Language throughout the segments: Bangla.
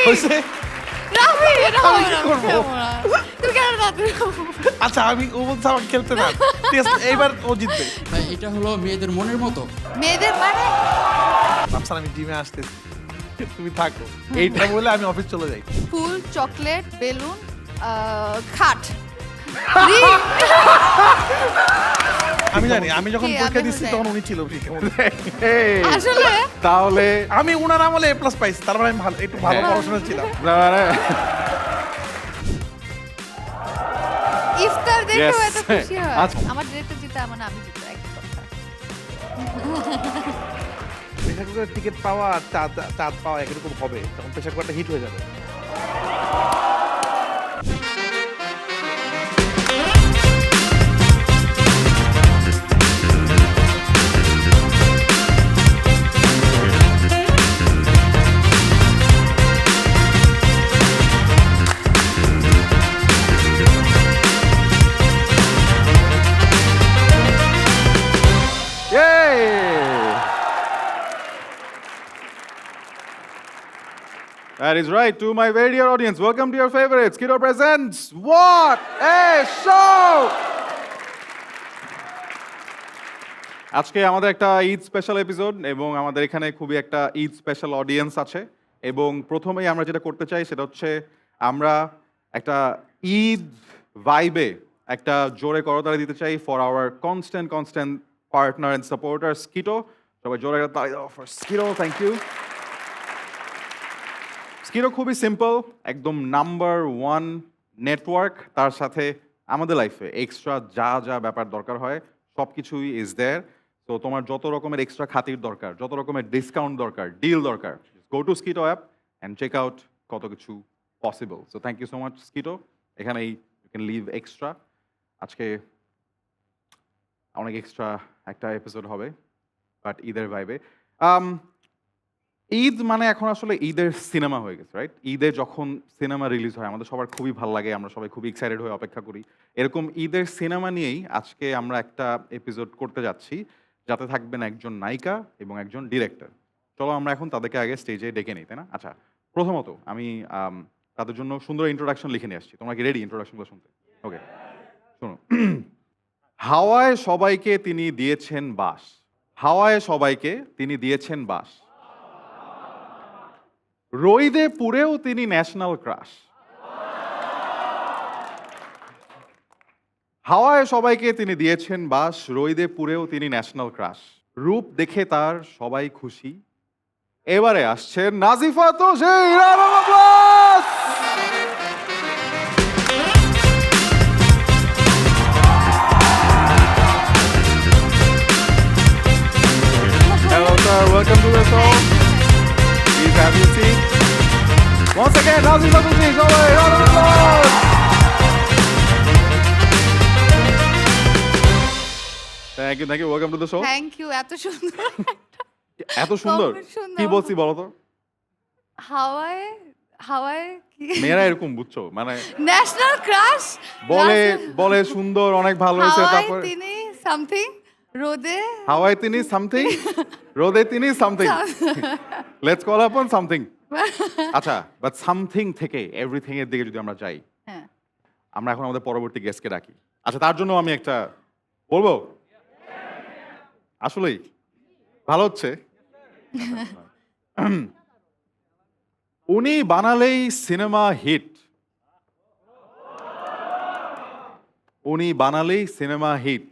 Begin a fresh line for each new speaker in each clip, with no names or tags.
হয়েছে?
রাফি এটা
আমি
হবে
কি
না,
করবো?
খেলবো না। তুমি কেন তাড়াতাড়ি
আচ্ছা আমি ও বলছে আমাকে খেলতে না, ঠিক আছে এইবার ও জিতবে।
ভাই এটা হলো মেয়েদের মনের মতো।
মেয়েদের মানে
ভাবছেন আমি জিমে আসতেছি, তুমি থাকো, এইটা বলে আমি অফিস চলে যাই।
ফুল, চকলেট, বেলুন, খাট।
আমি জানি আমি যখন
কি,
পরীক্ষা
আমি
দিচ্ছি
বুঝাই।
তখন উনি ছিল পরীক্ষা মধ্যে।
আসলে
তাহলে
আমি উনার আমলে এ প্লাস পাইছি, তারপরে আমি ভালো একটু ভালো
হ্যাঁ।
পড়াশোনা ছিলাম।
মানে
ইফতার দেখেও
Yes.
এত খুশি হয়।
আচ্ছা।
আমার ডিরেক্টর জিতে মানে আমি জিতে একই কথা।
প্রেশার কুকারের টিকিট পাওয়া আর চাঁদ পাওয়া একরকম হবে, তখন প্রেশার কুকারটা হিট হয়ে যাবে।
yay! That is right. To my very dear audience, welcome to your favorite Skidoo presents What a Show! আজকে আমাদের একটা ঈদ স্পেশাল এপিসোড এবং আমাদের এখানে খুবই একটা ঈদ স্পেশাল অডিয়েন্স আছে এবং প্রথমেই আমরা যেটা করতে চাই সেটা হচ্ছে আমরা একটা ঈদ ভাইবে একটা জোরে করতালি দিতে চাই for our constant partner and supporter Skito. সবাই জোরে একটা তালি দাও for Skito, thank you. Skito খুবই সিম্পল, একদম নাম্বার ওয়ান নেটওয়ার্ক, তার সাথে আমাদের লাইফে এক্সট্রা যা যা ব্যাপার দরকার হয় সব কিছুই ইজ দেয়ার। তো তোমার যত রকমের এক্সট্রা খাতির দরকার, যত রকমের ডিসকাউন্ট দরকার, ডিল দরকার, go to Skitto app and check out কত কিছু possible. So thank you so much Skitto, এখানেই ইউ ক্যান লিভ এক্সট্রা। আজকে অনেক এক্সট্রা একটা এপিসোড হবে বাট ঈদের ভাইবে। ঈদ মানে এখন আসলে ঈদের সিনেমা হয়ে গেছে, রাইট? ঈদে যখন সিনেমা রিলিজ হয় আমাদের সবার খুবই ভালো লাগে, আমরা সবাই খুবই এক্সাইটেড হয়ে অপেক্ষা করি। এরকম ঈদের সিনেমা নিয়েই আজকে আমরা একটা এপিসোড করতে যাচ্ছি, যাতে থাকবেন একজন নায়িকা এবং একজন ডিরেক্টর। চলো আমরা এখন তাদেরকে আগে স্টেজে ডেকে নিই, তাই না? আচ্ছা, প্রথমত আমি তাদের জন্য সুন্দর ইন্ট্রোডাকশন লিখে নিয়ে আসছি। তোমরা কি রেডি ইন্ট্রোডাকশনগুলো শুনতে? ওকে, শোনো। হাওয়ায় সবাইকে তিনি দিয়েছেন বাস, হাওয়ায় সবাইকে তিনি দিয়েছেন বাস, রইদে পুরেও তিনি ন্যাশনাল ক্রাশ, হাওয়ায় সবাইকে তিনি দিয়েছেন বাস, রইদে পুরেও তিনি ন্যাশনাল ক্রাশ, রূপ দেখে তার সবাই খুশি, এবারে আসছেন Nazifa তোষে। Hello sir, welcome to the show. Please have your seat. Once again, Nazifa Tushi, সবাই round of applause. Thank you, welcome to the show.
Thank you, এত সুন্দর।
এত সুন্দর,
খুব সুন্দর।
কি বলছি বলো তো?
হাওয়ায় হাওয়ায় কি
মেয়েরা এরকম বুঝছো, মানে
ন্যাশনাল ক্রাশ
বলে সুন্দর, অনেক ভালো হয়েছে,
হাওয়ায়
তারপর
তিনি সামথিং, রোদে
হাওয়ায় তিনি সামথিং, রোদে তিনি সামথিং, লেটস কল আপন সামথিং। আচ্ছা, বাট সামথিং থেকে এভরিথিং এর দিকে যদি আমরা যাই,
হ্যাঁ
আমরা এখন আমাদের পরবর্তী গেস্টকে ডাকি। আচ্ছা, তার জন্য আমি একটা বলবো, আসলেই ভালো হচ্ছে। উনি বানালেই সিনেমা হিট, উনি বানালেই সিনেমা হিট,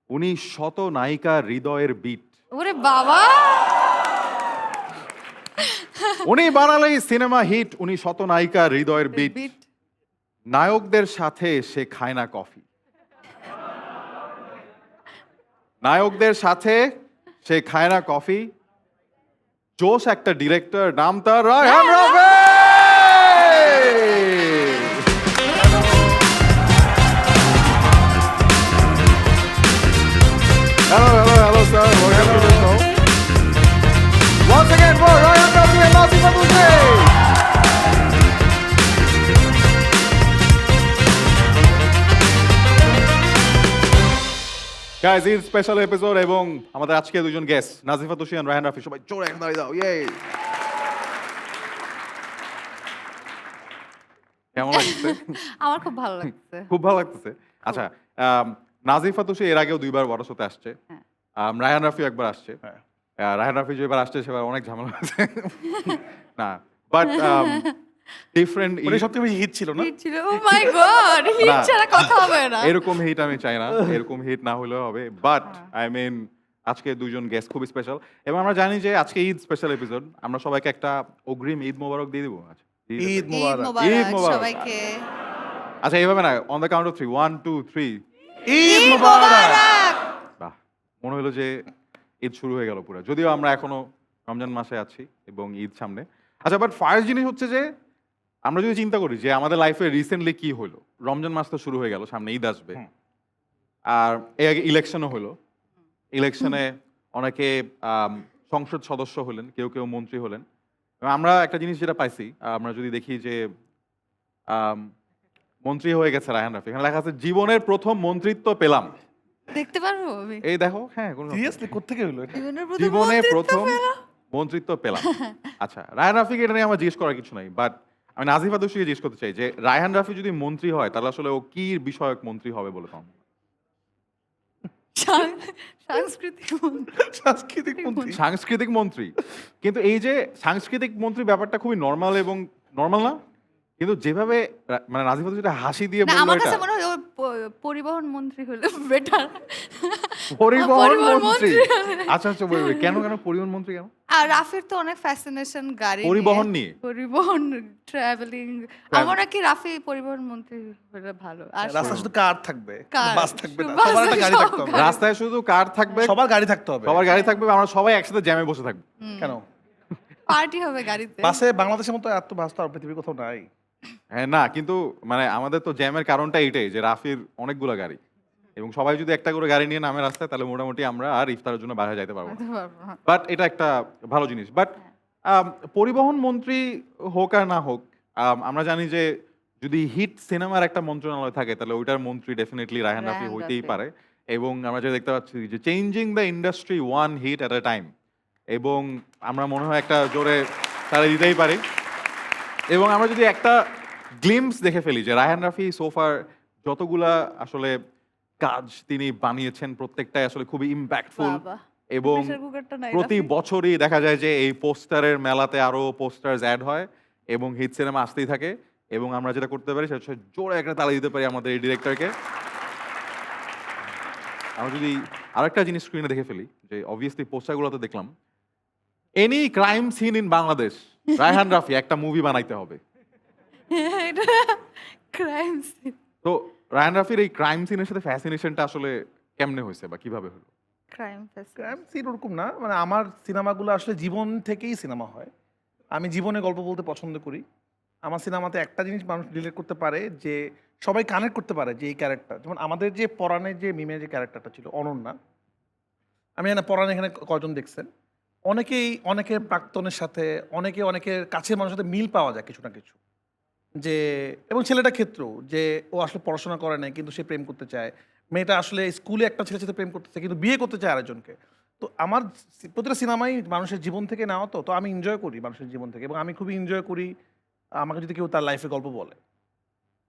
উনি শত নায়িকা হৃদয়ের বিট,
ওরে বাবা,
উনি বানালেই সিনেমা হিট, উনি শত নায়িকা হৃদয়ের বিট,
বিট
নায়কদের সাথে সে খায় না কফি, নায়কদের সাথে সে খায় না কফি, জোশ একটা ডিরেক্টর, নাম তার Raihan Rafi. Hello, sir. Welcome to the show. Once again, for Ryan Rafi and Nazifa Tushi. Guys, Eid special episode এবং আমাদের আজকে দুজন গেস্ট নাজিফা তুষি আর রায়হান রাফি, সবাই জোরে একদম দাঁড়িয়ে দাও। ইয়ে। কেমন লাগছে?
আমার খুব ভালো লাগছে।
খুব ভালো লাগতেছে। আচ্ছা, নাজিফা তুষি এর আগেও ২ বার বড় শোতে আসছে।
হ্যাঁ।
রায়হান রাফিও একবার আসছে।
হ্যাঁ।
রায়হান রাফি যেবার আসছে সেবার অনেক ঝামেলা হয়েছে। না, বাট ডিফারেন্ট
ওটা সবথেকে বেশি হিট ছিল না?
হিট ছিল। ও মাই গড! হিট
না।
ছাড়া কথা হবে না।
এরকম হিট আমি চাই না। এরকম হিট না হলেও হবে। বাট আই মিন আজকে ২ জন গেস্ট খুবই স্পেশাল এবং আমরা জানি যে আজকে ঈদ স্পেশাল এপিসোড। আমরা সবাইকে একটা অগ্রিম ঈদ মোবারক দিয়ে দিব। আচ্ছা, দিয়ে দেব।
ঈদ
ঈদ
মোবারক।
মোবারক
মোবারক।
সবাইকে।
আচ্ছা, এইভাবে না, on the count of 3 1 2 3
Eid মোবারক।
বাহ, মনে হলো যে ঈদ শুরু হয়ে গেল পুরো। যদিও আমরা এখনো রমজান মাসে আছি এবং ঈদ সামনে। আচ্ছা, বাট ফার্স্ট জিনিস হচ্ছে যে আমরা যদি চিন্তা করি যে আমাদের লাইফে রিসেন্টলি কি হলো, রমজান মাস তো শুরু হয়ে গেল, সামনে ঈদ আসবে, আর এর আগে ইলেকশনও হলো। ইলেকশনে অনেকে সংসদ সদস্য হলেন, কেউ কেউ মন্ত্রী হলেন। এবং আমরা একটা জিনিস যেটা পাইছি, আমরা যদি দেখি যে মন্ত্রী হয়ে গেছে রায়হান রাফি, এখানে লেখা আছে জীবনের প্রথম মন্ত্রিত্ব পেলাম।
দেখতে পারবো আমি?
এই দেখো, হ্যাঁ, কোনো সমস্যা নেই।
সিরিয়াসলি কোত্থেকে হলো এটা?
জীবনে
মন্ত্রিত্ব
প্রথম
পেলাম।
মন্ত্রিত্ব পেলাম। আচ্ছা, রায়হান রাফিকে এটা নিয়ে আমার জিজ্ঞেস করার কিছু নাই, বাট আমি নাজিফা তুষিকে জিজ্ঞেস করতে চাই যে রায়হান রাফি যদি মন্ত্রী হয় তাহলে আসলে ও কি বিষয়ক মন্ত্রী হবে বলে পান?
সাংস্কৃতিক মন্ত্রী।
সাংস্কৃতিক মন্ত্রী।
সাংস্কৃতিক মন্ত্রী, কিন্তু এই যে সাংস্কৃতিক মন্ত্রী ব্যাপারটা খুবই নর্মাল এবং নর্মাল না, কিন্তু যেভাবে মানে নাজিফা তুষি এটা হাসি দিয়ে
না,
বললো,
আমার
এটা
কাছে মনে হয় ও পরিবহন মন্ত্রী হলে বেটার।
পরিবহন
পরিবহন
মন্ত্রী।
মন্ত্রী।
আচ্ছা আচ্ছা, কেন কেন পরিবহন মন্ত্রী কেন?
আর রাফির তো অনেক ফ্যাসিনেশন গাড়ি
পরিবহন নিয়ে?
পরিবহন, ট্রাভেলিং। আমার নাকি রাফি পরিবহন মন্ত্রী হলে ভালো। আর
রাস্তা শুধু কার থাকবে,
কার,
বাস থাকবে না।
বাস
সবার একটা গাড়ি
সব
থাকতে হবে।
গাড়ি।
রাস্তায় শুধু কার থাকবে,
সবার গাড়ি থাকতে হবে।
সবার গাড়ি থাকবে, আমরা সবাই একসাথে জ্যামে বসে থাকবো।
কেন?
পার্টি হবে গাড়িতে।
বাসে বাংলাদেশের মতো এত বাস তো আর পৃথিবীর কোথাও নাই।
হ্যাঁ, না, কিন্তু মানে আমাদের তো জ্যামের কারণটা এটাই যে রাফির অনেকগুলো গাড়ি, এবং সবাই যদি একটা করে গাড়ি নিয়ে নামে রাস্তায়, তাহলে মোটামুটি আমরা আর ইফতারের জন্য বাইরে যাইতে পারবো না। বাট এটা একটা ভালো জিনিস। বাট পরিবহন মন্ত্রী হোক আর না হোক, আমরা জানি যে যদি হিট সিনেমার একটা মন্ত্রণালয় থাকে তাহলে ওইটার মন্ত্রী ডেফিনেটলি রায়হান রাফি
রায়হান
হইতেই
রাফি।
পারে। এবং আমরা যেটা দেখতে পাচ্ছি যে changing the industry one hit at a time, এবং আমরা মনে হয় একটা জোরে তারা দিতেই পারি। এবং আমরা যদি একটা গ্লিমস দেখে ফেলি যে রায়হান রাফি সোফার যতগুলা আসলে কাজ তিনি বানিয়েছেন প্রত্যেকটাই আসলে খুবই ইম্প্যাক্টফুল,
বাবা,
এবং
প্রেসার কুকারটা নাই
প্রতি
রাফি।
বছরই দেখা যায় যে এই পোস্টারের মেলাতে আরো পোস্টার্স অ্যাড হয় এবং হিট সিনেমা আসতেই থাকে। এবং আমরা যেটা করতে পারি সেটা হচ্ছে জোরে একটা তালি দিতে পারি আমাদের এই ডিরেক্টরকে। আমরা যদি আরেকটা জিনিস স্ক্রিনে দেখে ফেলি যে অবভিয়াসলি পোস্টারগুলো তো দেখলাম, any crime seen in Bangladesh, Raihan Rafi একটা মুভি বানাইতে হবে।
এটা ক্রাইম সিন।
তো রায়হান রাফির এই ক্রাইম সিনের সাথে ফ্যাসিনেশনটা আসলে কেমনে হয়েছে বা কিভাবে হলো?
Crime fest.
ক্রাইম সিন ওরকম না, মানে আমার সিনেমাগুলো আসলে জীবন থেকেই সিনেমা হয়। আমি জীবনে গল্প বলতে পছন্দ করি। আমার সিনেমাতে একটা জিনিস মানুষ রিলেট করতে পারে, যে সবাই কানেক্ট করতে পারে যে এই ক্যারেক্টার, যেমন আমাদের যে পরাণের যে মিমে যে ক্যারেক্টারটা ছিল অনন্যা, আমি জানি না পরাণ এখানে কয়জন দেখছেন, অনেকেই অনেকের প্রাক্তনের সাথে অনেকের কাছের মানুষের সাথে মিল পাওয়া যায় কিছু না কিছু। যে এবং ছেলেটার ক্ষেত্রেও যে ও আসলে পড়াশোনা করে নাই কিন্তু সে প্রেম করতে চায়, মেয়েটা আসলে স্কুলে একটা ছেলের সাথে প্রেম করতে চায় কিন্তু বিয়ে করতে চায় আরেকজনকে। তো আমার প্রতিটা সিনেমাই মানুষের জীবন থেকে নেওয়া, তো আমি এনজয় করি মানুষের জীবন থেকে, এবং আমি খুবই এনজয় করি আমাকে যদি কেউ তার লাইফের গল্প বলে।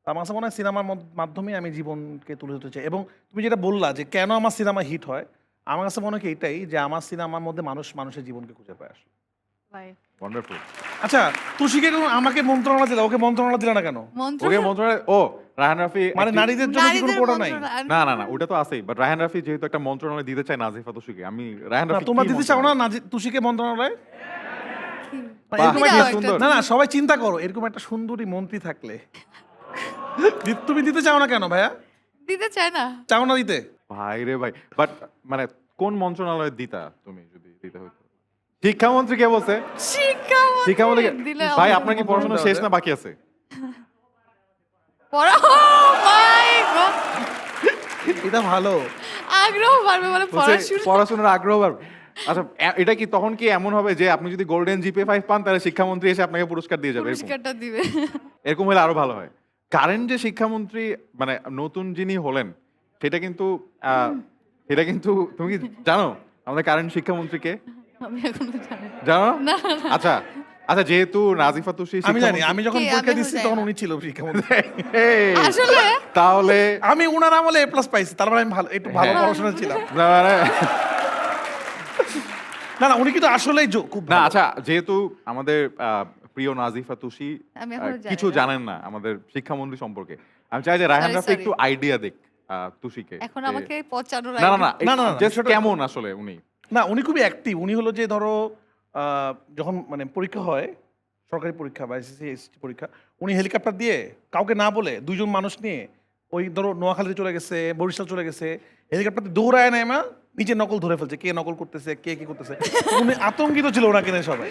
তো আমার কাছে মনে হয় সিনেমার মাধ্যমে আমি জীবনকে তুলে ধরতে চাই। এবং তুমি যেটা বললা যে কেন আমার সিনেমা হিট হয়, আমার কাছে মনে হয় কি এটাই, যে আমার সিনেমার মধ্যে মানুষের জীবনকে খুঁজে পায় আসলে।
ওয়ান্ডারফুল।
আচ্ছা, তুষিকে আমাকে মন্ত্রণালয় দিলা, ওকে মন্ত্রণালয় দিলা না কেন?
ওকে মন্ত্রণালয়, ও রায়হান রাফি
মানে নারীদের জন্য কি কোনো কোটা নাই?
না না না, ওটা তো আছেই, বাট রায়হান রাফি যেহেতু একটা মন্ত্রণালয় দিতে চায় নাজিফা তুষিকে, আমি রায়হান
না
রাফি
তোমরা
কি
দিতে চাও না
মন্ত্রণালয়?
তুষিকে মন্ত্রণালয়?
বাহ,
এরকম
কি
একটা-
সুন্দর।
না না, সবাই চিন্তা করো এরকম একটা সুন্দরী মন্ত্রী থাকলে তুমি দিতে চাও না কেন ভাইয়া?
দিতে চায় না।
চাও না দিতে?
ভাই রে ভাই, বাট মানে কোন মন্ত্রণালয়ে দিতা তুমি যদি দিতে হতো? শিক্ষামন্ত্রী কে বলছে? শিক্ষামন্ত্রী
দিলে
ভাই,
অবশ্যই
আপনার কি পড়াশোনা শেষ না বাকি আছে?
পড়া, oh my God!
এটা ভালো।
আগ্রহ বাড়বে মানে
বলছে
পড়াশোনা।
পড়াশোনার আগ্রহ বাড়বে। আচ্ছা, এটা কি তখন কি এমন হবে যে আপনি যদি গোল্ডেন জিপিএ 5 পান তাহলে শিক্ষামন্ত্রী এসে আপনাকে পুরস্কার দিয়ে যাবে? এরকম
পুরস্কারটা দিবে।
এরকম হলে আরো ভালো হয়। কারেন্ট যে শিক্ষামন্ত্রী মানে নতুন যিনি হলেন সেটা কিন্তু তুমি কি জানো আমাদের কারেন্ট শিক্ষামন্ত্রীকে?
আমি এখনো জানি না।
জানো?
না,
আচ্ছা, আচ্ছা যেহেতু নাজিফা তুষি
আমি জানি আমি যখন
কে? আমি
পরীক্ষা
এখন
দিচ্ছি
জানি
তখন
না।
উনি ছিল শিক্ষামন্ত্রী
আসলে
তাহলে
আমি উনার আমলে A+ পাইছি তার মানে আমি ভালো একটু ভালো
হ্যাঁ।
পড়াশোনা ছিলাম
না, মানে
না না উনি কিন্তু আসলেই খুব
না
ভালো।
আচ্ছা যেহেতু আমাদের প্রিয় নাজিফা তুষি
আমি এখনো জানি
কিছু
না।
জানেন না আমাদের শিক্ষামন্ত্রী সম্পর্কে আমি চাই যে রায়হান
Sorry,
রাফি একটু
sorry.
আইডিয়া দিক তুষিকে
এখন
যে-
আমাকে পচানোর
না না
idea-
না
না, না, না,
জাস্ট
বিষয়টা-
কেমন আসলে উনি
না উনি খুবই অ্যাক্টিভ উনি হলো যে ধরো যখন মানে পরীক্ষা হয় সরকারি পরীক্ষা বা এসএসসি পরীক্ষা উনি হেলিকপ্টার দিয়ে কাউকে না বলে দুইজন মানুষ নিয়ে ওই ধরো নোয়াখালীতে চলে গেছে বরিশাল চলে গেছে হেলিকপ্টার দৌড়ায় নেমা নিজে নকল ধরে ফেলছে কে নকল করতেছে কে কি করতেছে উনি আতঙ্কিত ছিল ওনাকে নিয়ে সবাই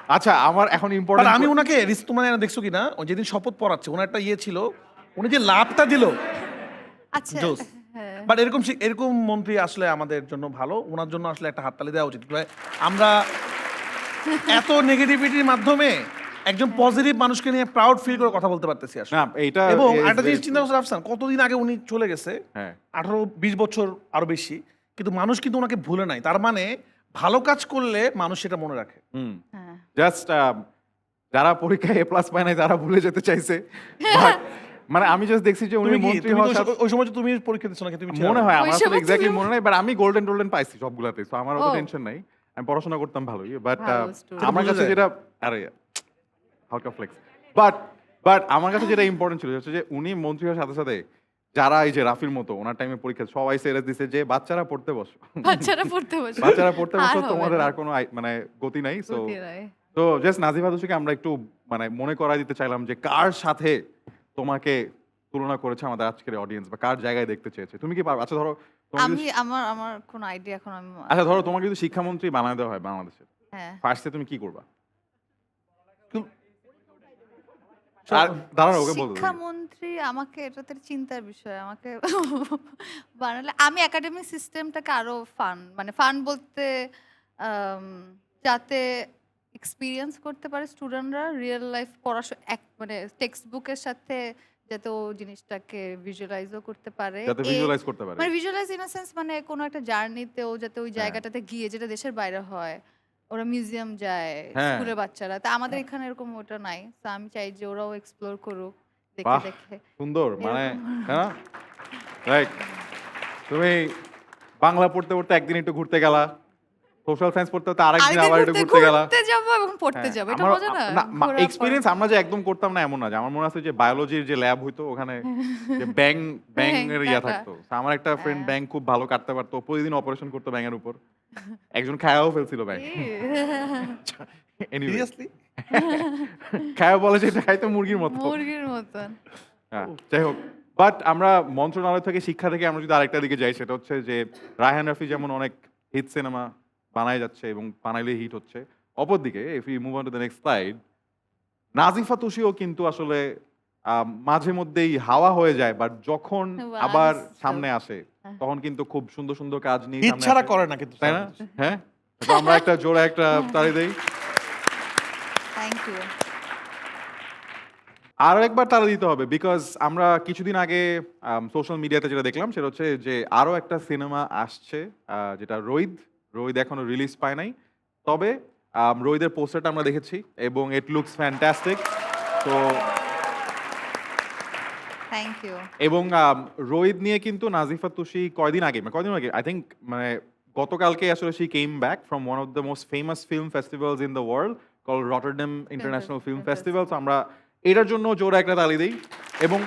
আচ্ছা আমার এখন
বাট
ইম্পর্টেন্ট
আমি ওনাকে মানে দেখছো কিনা ও যেদিন শপথ পড়াচ্ছে ওনার একটা ইয়ে ছিল উনি যে লাভটা দিল
আচ্ছা
জোস
হ্যাঁ।
বাট এরকম মন্ত্রী আসলে আমাদের জন্য ভালো ওনার জন্য আসলে একটা হাততালি দেওয়া উচিত ভাই, আমরা এত নেগেটিভিটির মাধ্যমে একজন পজিটিভ মানুষকে নিয়ে প্রাউড ফিল করে কথা বলতে পারতেছি আসলে
না এটা
এবং
is
একটা জিনিস
very
চিন্তা
true.
করছে আফসান কতদিন আগে উনি চলে গেছে
হ্যাঁ
18-20 বছর আরো বেশি কিন্তু মানুষ কিন্তু ওনাকে ভুলে নাই তার মানে ভালো কাজ করলে মানুষ সেটা মনে রাখে
হুম
হ্যাঁ।
জাস্ট যারা পরীক্ষায় A+ পায় নাই তারা ভুলে যেতে চাইছে But, মানে আমি জাস্ট দেখছি যে উনি
তুমি কি
মন্ত্রী
তুমি
হওয়ার
তো
সাথে-
ওই সময় তো তুমি পরীক্ষা দিচ্ছ নাকি তুমি
মনে হয় আমার
ওই
আসলে
সময়
এক্স্যাক্টলি
ছিল।
মনে নাই বাট আমি গোল্ডেন পাইছি সবগুলাতে সো আমার অত
ও।
টেনশন নাই আমি পড়াশোনা করতাম ভালোই বাট
ভালো student।
আমার
বোঝা
কাছে
যায়।
যেটা আরে হালকা ফ্লেক্স বাট আমার কাছে যেটা ইম্পর্টেন্ট ছিল হচ্ছে যে উনি মন্ত্রী হওয়ার সাথে সাথে যারা এই যে রাফির মতো ওনার টাইমে পরীক্ষা সবাই সেরেস দিছে যে বাচ্চারা পড়তে বসো
বাচ্চারা পড়তে বসে
বাচ্চারা পড়তে বসো
হবে
তোমাদের
না।
আর কোনো মানে গতি নাই সো
গতি নাই।
তো জাস্ট নাজিফা তুষিকে আমরা একটু মানে মনে করাই দিতে চাইলাম যে কার সাথে তোমাকে তুলনা করেছে আমাদের আজকের অডিয়েন্স বা কার জায়গায় দেখতে চেয়েছে তুমি কি পারবে আচ্ছা ধরো তোমাকে
আমি
যদি-
আমার কোনো আইডিয়া এখন আমি
আচ্ছা ধরো তোমাকে যদি শিক্ষামন্ত্রী বানায় দেওয়া হয় বাংলাদেশের
হ্যাঁ
ফার্স্টে তুমি কি করবা আর দাঁড়ানো ওকে বলতে দিই।
শিক্ষামন্ত্রী আমাকে এটাতে চিন্তার বিষয় আমাকে বানালে আমি একাডেমিক সিস্টেমটাকে আরো মানে ফান বলতে আম, যাতে এক্সপিরিয়েন্স করতে পারে স্টুডেন্টরা রিয়েল লাইফ পড়াশোনা মানে টেক্সট বুকের সাথে যাতে ও জিনিসটাকে ভিজুয়ালাইজও করতে পারে
যাতে ভিজুয়ালাইজ করতে পারে
মানে ভিজুয়ালাইজ ইন সেন্স মানে কোনো একটা জার্নিতেও যাতে ওই
হ্যাঁ।
জায়গাটাতে গিয়ে যেটা দেশের বাইরে হয় ওরা মিউজিয়াম যায়
হ্যাঁ।
স্কুলের বাচ্চারা তা আমাদের এখানে এরকম ওটা নাই তো আমি চাই যে ওরাও এক্সপ্লোর করুক দেখে
বাহ।
দেখে
সুন্দর মানে
এরকম।
হ্যাঁ রাইট তুমি বাংলা পড়তে পড়তে একদিন একটু ঘুরতে গেলা সোশ্যাল সায়েন্স পড়তে পড়তে আরেকদিন
আরেকদিন
আবার একটু ঘুরতে গেলা
ঘুরতে যাবো এবং পড়তে যাবো এটা মজা না ঘোরা
এক্সপিরিয়েন্স আমরা যে একদম করতাম না এমন না যে আমার মনে আছে যে বায়োলজির যে ল্যাব হইতো ওখানে যে ব্যাং এর ইয়া
কাটা।
থাকতো So, আমার একটা ফ্রেন্ড
হ্যাঁ।
ব্যাং খুব ভালো কাটতে পারতো প্রতিদিন অপারেশন করতো ব্যাঙের উপর একজন খায়াও ফেলছিল ব্যাং এনিওয়ে
সিরিয়াসলি
খায়া বলে যে এটা খাইতো মুরগির মতো
মুরগির মতন
হ্যাঁ, যাই হোক বাট আমরা মন্ত্রণালয় থেকে শিক্ষা থেকে আমরা যদি আরেকটা দিকে যাই সেটা হচ্ছে যে রায়হান রাফি যেমন অনেক হিট সিনেমা বানায় যাচ্ছে এবং বানাইলে হিট হচ্ছে অপরদিকে if you move on to the next slide Nazifa তুষিও কিন্তু আসলে মাঝে মধ্যেই হাওয়া হয়ে যায় বাট যখন
Wow,
আবার
so-
সামনে আসে তখন কিন্তু খুব সুন্দর সুন্দর কাজ নিয়ে সামনে
ইচ্ছারা
আসে।
করে না কিন্তু
তাই না হ্যাঁ তো আমরা একটা জোরে একটা তালি দেই
থ্যাংক ইউ
আরো একবার তারা দিতে হবে বিকজ আমরা কিছুদিন আগে সোশ্যাল মিডিয়াতে যেটা দেখলাম সেটা হচ্ছে যে আরো একটা সিনেমা আসছে যেটা রোহিত এখনো রিলিজ পায় নাই তবে রোহিতের পোস্টারটা আমরা দেখেছি এবং ইট লুকস ফ্যান্টাস্টিক তো
থ্যাংক ইউ
এবং রোহিত নিয়ে কিন্তু নাজিফা তুষি কয়দিন আগে আই থিঙ্ক মানে গতকালকে আসলে she came back from one of the most famous film festivals in the world call Rotterdam international film festival তো আমরা এটার জন্য জোরে একটা তালি দিই এবং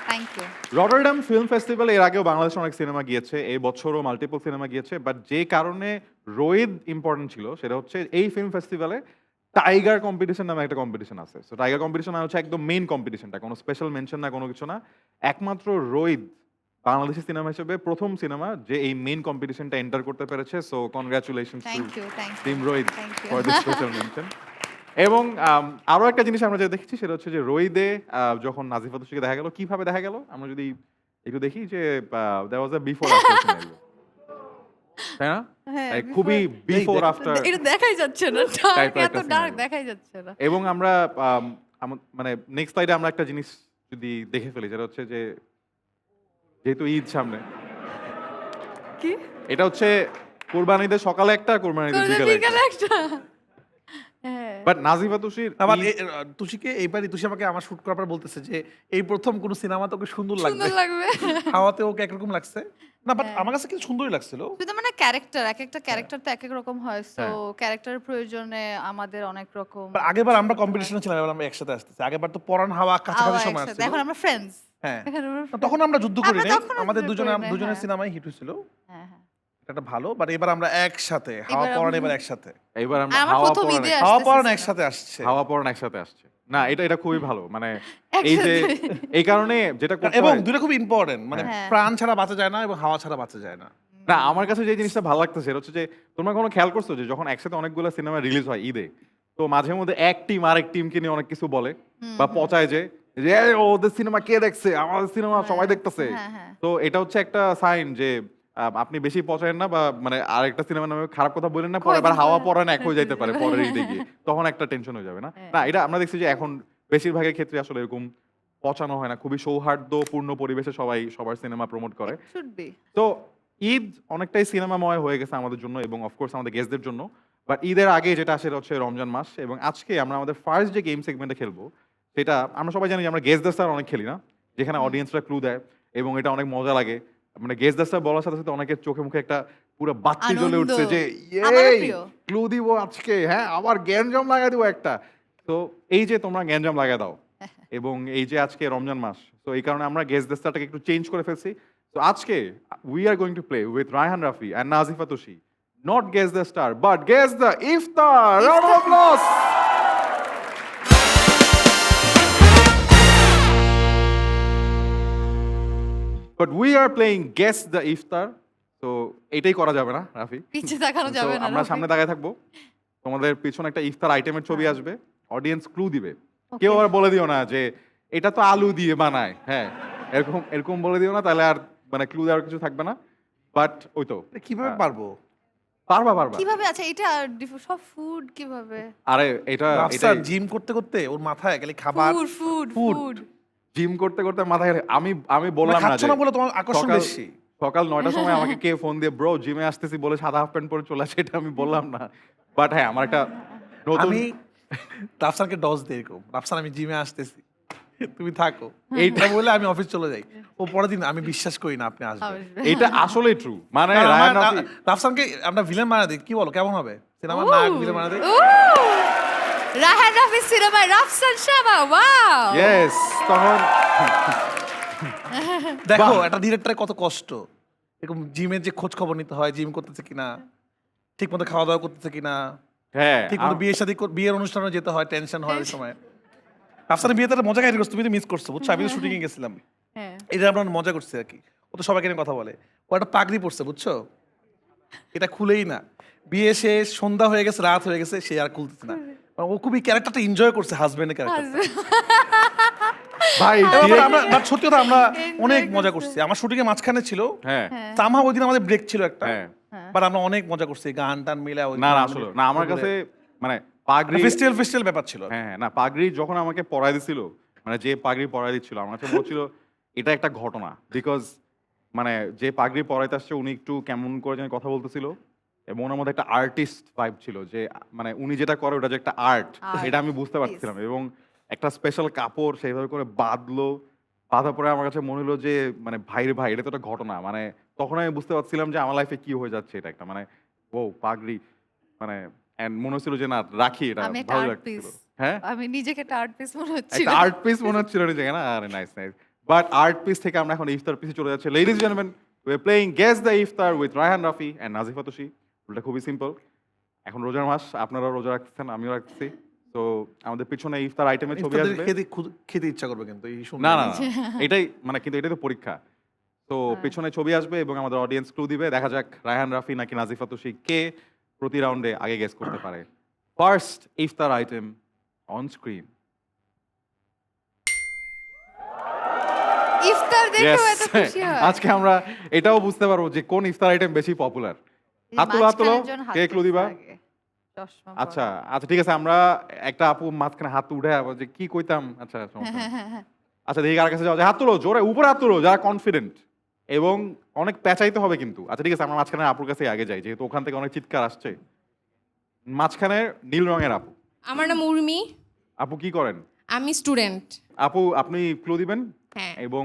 thank you
Rotterdam film festival এর আগেও বাংলাদেশে অনেক সিনেমা গিয়েছে এই বছরও মাল্টিপল সিনেমা গিয়েছে বাট যে কারণে রোহিত ইম্পর্টেন্ট ছিল সেটা হচ্ছে এই ফিল্ম ফেস্টিভ্যালে টাইগার কম্পিটিশন নামে একটা কম্পিটিশন আছে সো টাইগার কম্পিটিশন হচ্ছে একদম মেইন কম্পিটিশনটা কোনো স্পেশাল মেনশন না কোনো কিছু না একমাত্র রোহিত বাংলাদেশি সিনেমা হিসেবে প্রথম সিনেমা যে এই মেইন কম্পিটিশনটা এন্টার করতে পেরেছে so congratulation
thank you thank you
team Rohit
Thank you.
For this special mention এবং আরো একটা জিনিস আমরা যেটা দেখেছি সেটা হচ্ছে যে রোহিদে যখন নাজিফা তুষিকে দেখা গেল কিভাবে দেখা গেল আমরা যদি একটু দেখি যে দেয়ার ওয়াজ আ বিফোর আফটার সিনারিও তাই না
হ্যাঁ,
Like, খুবই বিফোর আফটার
এটা দেখাই যাচ্ছে না ডার্ক
Type
এত
একটা
ডার্ক
scenario.
দেখাই যাচ্ছে না
এবং আমরা মানে নেক্সট স্লাইডে আমরা একটা জিনিস যদি দেখে ফেলি যেটা হচ্ছে যে যেহেতু ঈদ সামনে
কি
এটা হচ্ছে কোরবানিদের সকালে একটা কোরবানিদের বিকালে একটা
বিকালে একটা হ্যাঁ।
বাট নাজিফা তুষির
আবার
ঈদ-
তুষিকে এইবারই তুষি আমাকে আমার শুট করার পর বলতেছে যে এই প্রথম কোন সিনেমা তোকে সুন্দর লাগবে
সুন্দর লাগবে।
হাওয়াতে ওকে একরকম লাগছে না বাট
হ্যাঁ।
আমার কাছে কিন্তু সুন্দরই লাগছিল
শুধু মানে ক্যারেক্টার এক একটা ক্যারেক্টার তো এক এক রকম হয় সো
হ্যাঁ।
ক্যারেক্টারের প্রয়োজনে আমাদের অনেক রকম
But আগেরবার আমরা কম্পিটিশনে ছিলাম এবার আমরা একসাথে আসতেছি আগেরবার তো পরান হাওয়া কাছাকাছি
আবার
সময়
একসাথে।
আসছিল
এখন আমরা ফ্রেন্ডস
হ্যাঁ
এখন আমরা friends।
তখন আমরা যুদ্ধ করি
আমরা
নাই
তখনও
আমাদের
যুদ্ধ
দুজনের
করি নাই,
দুজনের
হ্যাঁ।
সিনেমাই হিট হয়েছিল
হ্যাঁ, হ্যাঁ।
এটা ভালো বাট এবার আমরা একসাথে হাওয়া
এবার
পরান
আমরা-
এবার একসাথে
এইবার
আর
আমরা
আমার
হাওয়া
প্রথম
পরান
ঈদে
হাওয়া
আসতেছে
পরান
cinema।
একসাথে আসছে
হাওয়া পরান একসাথে আসছে না এটা খুবই ভালো মানে এই যে
একসাথে।
এই কারণে যেটা করতে
এবং
হয়-
দুটো খুব ইম্পর্টেন্ট মানে
হ্যাঁ।
প্রাণ ছাড়া বাঁচা যায় না এবং হাওয়া ছাড়া বাঁচা যায় না
না আমার কাছে যে জিনিসটা ভালো লাগতেছে সেটা হচ্ছে যে তোমরা কোনো খেয়াল করছো যে যখন একসাথে অনেকগুলো সিনেমা রিলিজ হয় ঈদে তো মাঝে মধ্যে এক টিম আরেক টিমকে নিয়ে অনেক কিছু বলে বা পচায় যে "এই, ওদের সিনেমা কে দেখছে আমাদের সিনেমা সবাই দেখতেছে
হ্যাঁ, হ্যাঁ।
তো এটা হচ্ছে একটা সাইন যে আপনি বেশি পচায়েন না বা মানে আরেকটা সিনেমার নামে খারাপ কথা বলেন না পরে আবার
কয়দিন
হাওয়া
পরে-
পড়ান এক হয়ে যাইতে পারে পরের ঈদে গিয়ে তখন একটা টেনশন হয়ে যাবে না
হ্যাঁ।
না এটা আমরা দেখছি যে এখন বেশিরভাগের ক্ষেত্রে আসলে এরকম পচানো হয় না খুবই সৌহার্দ্যপূর্ণ পরিবেশে সবাই সবার সিনেমা প্রমোট করে
শুড বি
তো ঈদ অনেকটাই সিনেমাময় হয়ে গেছে আমাদের জন্য এবং অফকোর্স আমাদের গেস্টদের জন্য বাট ঈদের আগে যেটা আসে সেটা হচ্ছে রমজান মাস এবং আজকে আমরা আমাদের ফার্স্ট যে গেম সেগমেন্টে খেলবো সেটা আমরা সবাই জানি যে আমরা গেস্টদের স্যার অনেক খেলি না যেখানে অডিয়েন্সরা ক্লু দেয় এবং এটা অনেক মজা লাগে মানে গেস্টদের স্যার বলার সাথে সাথে অনেকের চোখে মুখে একটা পুরো বাতি জ্বলে
আনন্দ।
উঠছে যে
আমারও প্রিয়।
ক্লু দিব আজকে হ্যাঁ আবার গ্যাঞ্জাম লাগাই দিব একটা তো এই যে তোমরা গ্যাঞ্জাম লাগাই দাও এবং এই যে আজকে রমজান মাস তো এই কারণে আমরা গেস্টদের স্যারটাকে একটু চেঞ্জ করে ফেলছি তো আজকে we are going to play with Rayhan Rafi and Nazifa Tushi. Not guess the star, but guess the iftar. Round of applause. But we are playing guess the iftar. তো এটাই করা যাবে না রাফি
পিছে তাকানো
So,
যাবে না
আমরা
রফিক।
সামনে দাঁড়ায় থাকবো তোমাদের পিছনে একটা ইফতার আইটেমের ছবি
হ্যাঁ।
আসবে অডিয়েন্স ক্লু দিবে
Okay.
কেউ আবার বলে দিও না যে এটা তো আলু দিয়ে বানায় হ্যাঁ এরকম এরকম বলে দিও না তাহলে আর মানে ক্লু দেওয়ার কিছু থাকবে না বাট ওই তো
এটা কিভাবে
হ্যাঁ।
পারবো
পারবা পারবা
কিভাবে আছে এটা সব ফুড কিভাবে
আরে এটা
রাফসার
এটাই
জিম করতে করতে ওর মাথায় গেলে খাবার
food food
food।
Food
gym করতে করতে মাথায় আমি বললাম না
খাচ্ছ
যে
না বলে তোমার আকর্ষণ
সকাল-
বেশি
সকাল 9টার সময় আমাকে কে ফোন দিয়ে ব্রো জিমে আসতেছি বলে সাদা হাফ প্যান্ট পরে চলে আসে এটা আমি বললাম না বাট হ্যাঁ আমার একটা নতুন
আমি রাফসানকে ডজ দিই এরকম রাফসান আমি জিমে আসতেছি তুমি থাকো
হ্যাঁ।
এইটা বলে আমি অফিস চলে যাই ও পরের দিন আমি বিশ্বাস করি না আপনি আসবেন
এটা আসলেই ট্রু মানে
কারণ
রায়ান
আমার-
রাফি
রাফসানকে আমরা ভিলেন বানা দিই কি বলো কেমন হবে সিনেমার
Ooh.
নায়ক ভিলেন বানা দিই
রাহান রাফি সিনেমায় রাফসান শাবা ওয়াও
ইয়েস তখন
দেখো
বাহ।
একটা ডিরেক্টরের কত কষ্ট এরকম জিমের যে খোঁজ খবর নিতে হয় জিম করতেছে কিনা ঠিক মতো খাওয়া দাওয়া করতেছে কিনা
হ্যাঁ
ঠিক মতো বিয়ের সাথে বিয়ের অনুষ্ঠানে যেতে হয় টেনশন হয় ওই সময় রাফসানের বিয়েতে একটা মজা কাহিনী করছো তুমি তো মিস করছো বুঝছো আমি তো শুটিং এ গেছিলাম
হ্যাঁ
এটা আমরা মজা করছি আর কি ও তো সবাইকে নিয়ে কথা বলে ও একটা পাগড়ি পড়ছে বুঝছো এটা খুলেই না বিয়ে শেষ সন্ধ্যা হয়ে গেছে রাত হয়ে গেছে সে আর খুলতেছে না মানে ও খুবই ক্যারেক্টারটা এনজয় করছে হাজবেন্ডের ক্যারেক্টার
ভাই
আমরা but সত্যি কথা আমরা
Enjoy
অনেক মজা
করছে।
করছি আমার শুটিং এর মাঝখানে ছিল
হ্যাঁ
সামহা ওই দিন আমাদের ব্রেক ছিল একটা
হ্যাঁ
বাট আমরা অনেক মজা করছি গান টান মিলে
না না আসলে না আমার কাছে মানে পাগড়ি
ফেস্টিভ্যাল ব্যাপার ছিল
হ্যাঁ হ্যাঁ, না পাগড়ি যখন আমাকে পরাই দিছিল মানে যে পাগড়ি পরাই দিচ্ছিল আমার কাছে মনে হচ্ছিল এটা একটা ঘটনা বিকজ মানে যে পাগড়ি পরাইতে আসছে উনি একটু কেমন করে যেন কথা বলতেছিল এবং ওনার মধ্যে একটা আর্টিস্ট ভাইব ছিল যে মানে উনি যেটা করে ওটা যে একটা আর্ট
Art,
এটা আমি বুঝতে পারছিলাম এবং একটা স্পেশাল কাপড় সেইভাবে করে বাঁধলো বাঁধা পরে আমার কাছে মনে হলো যে মানে ভাইরে ভাই এটা তো একটা ঘটনা মানে তখন আমি বুঝতে পারছিলাম যে আমার লাইফে কি হয়ে যাচ্ছে এটা একটা মানে ও পাগড়ি মানে and মনে হচ্ছিল যে না রাখি এটা
আমি একটা
ভালো
art
লাগছিল
piece।
হ্যাঁ
আমি নিজেকে একটা আর্ট পিস মনে হচ্ছিল
একটা আর্ট পিস মনে হচ্ছিল নিজেকে না আরে nice nice but art piece থেকে আমরা এখন ইফতার পিসে চলে যাচ্ছি ladies gentleman we are playing guess the iftar with Raihan Rafi and Nazifa Tushi এটা খুবই সিম্পল এখন রোজার মাস আপনারাও রোজা রাখছেন আমিও রাখছি তো আমাদের পিছনে ইফতার আইটেমের ছবি
ইফতারে
আসবে
খেতে ইচ্ছা করবে কিন্তু এই
না না না, এটাই মানে কিন্তু এটাই তো পরীক্ষা তো পেছনে ছবি আসবে এবং আমাদের অডিয়েন্স ক্লু দিবে দেখা যাক রায়হান রাফি নাকি নাজিফা তুষি কে প্রতি রাউন্ডে আগে গেস করতে পারে first iftar item on screen
ইফতার দেখে
Yes.
এত খুশি হয়
আজকে আমরা এটাও বুঝতে পারবো যে কোন ইফতার আইটেম বেশি পপুলার হাত তোলো, হাত তোলো।
মাঝখানের জন হাত
কে clue
তুলছে
দিবা?
আগে। চশমা
আচ্ছা
পরা।
আচ্ছা ঠিক আছে আমরা একটা আপু মাঝখানে হাত উঠে আবার যে কি কইতাম আচ্ছা সমস্যা নেই। আচ্ছা দেখি কার কাছে যাওয়া যায় হাত তোলো জোরে উপরে হাত তোলো যারা কনফিডেন্ট এবং অনেক পেঁচাইতে হবে কিন্তু আচ্ছা ঠিক আছে আমরা মাঝখানে আপুর কাছে আগে যাই যেহেতু ওখান থেকে অনেক চিৎকার আসছে মাঝখানে নীল রঙের আপু
আমার নাম উর্মি,
আপু কি করেন?
আমি স্টুডেন্ট।
আপু আপনি ক্লু দিবেন
হ্যাঁ,
এবং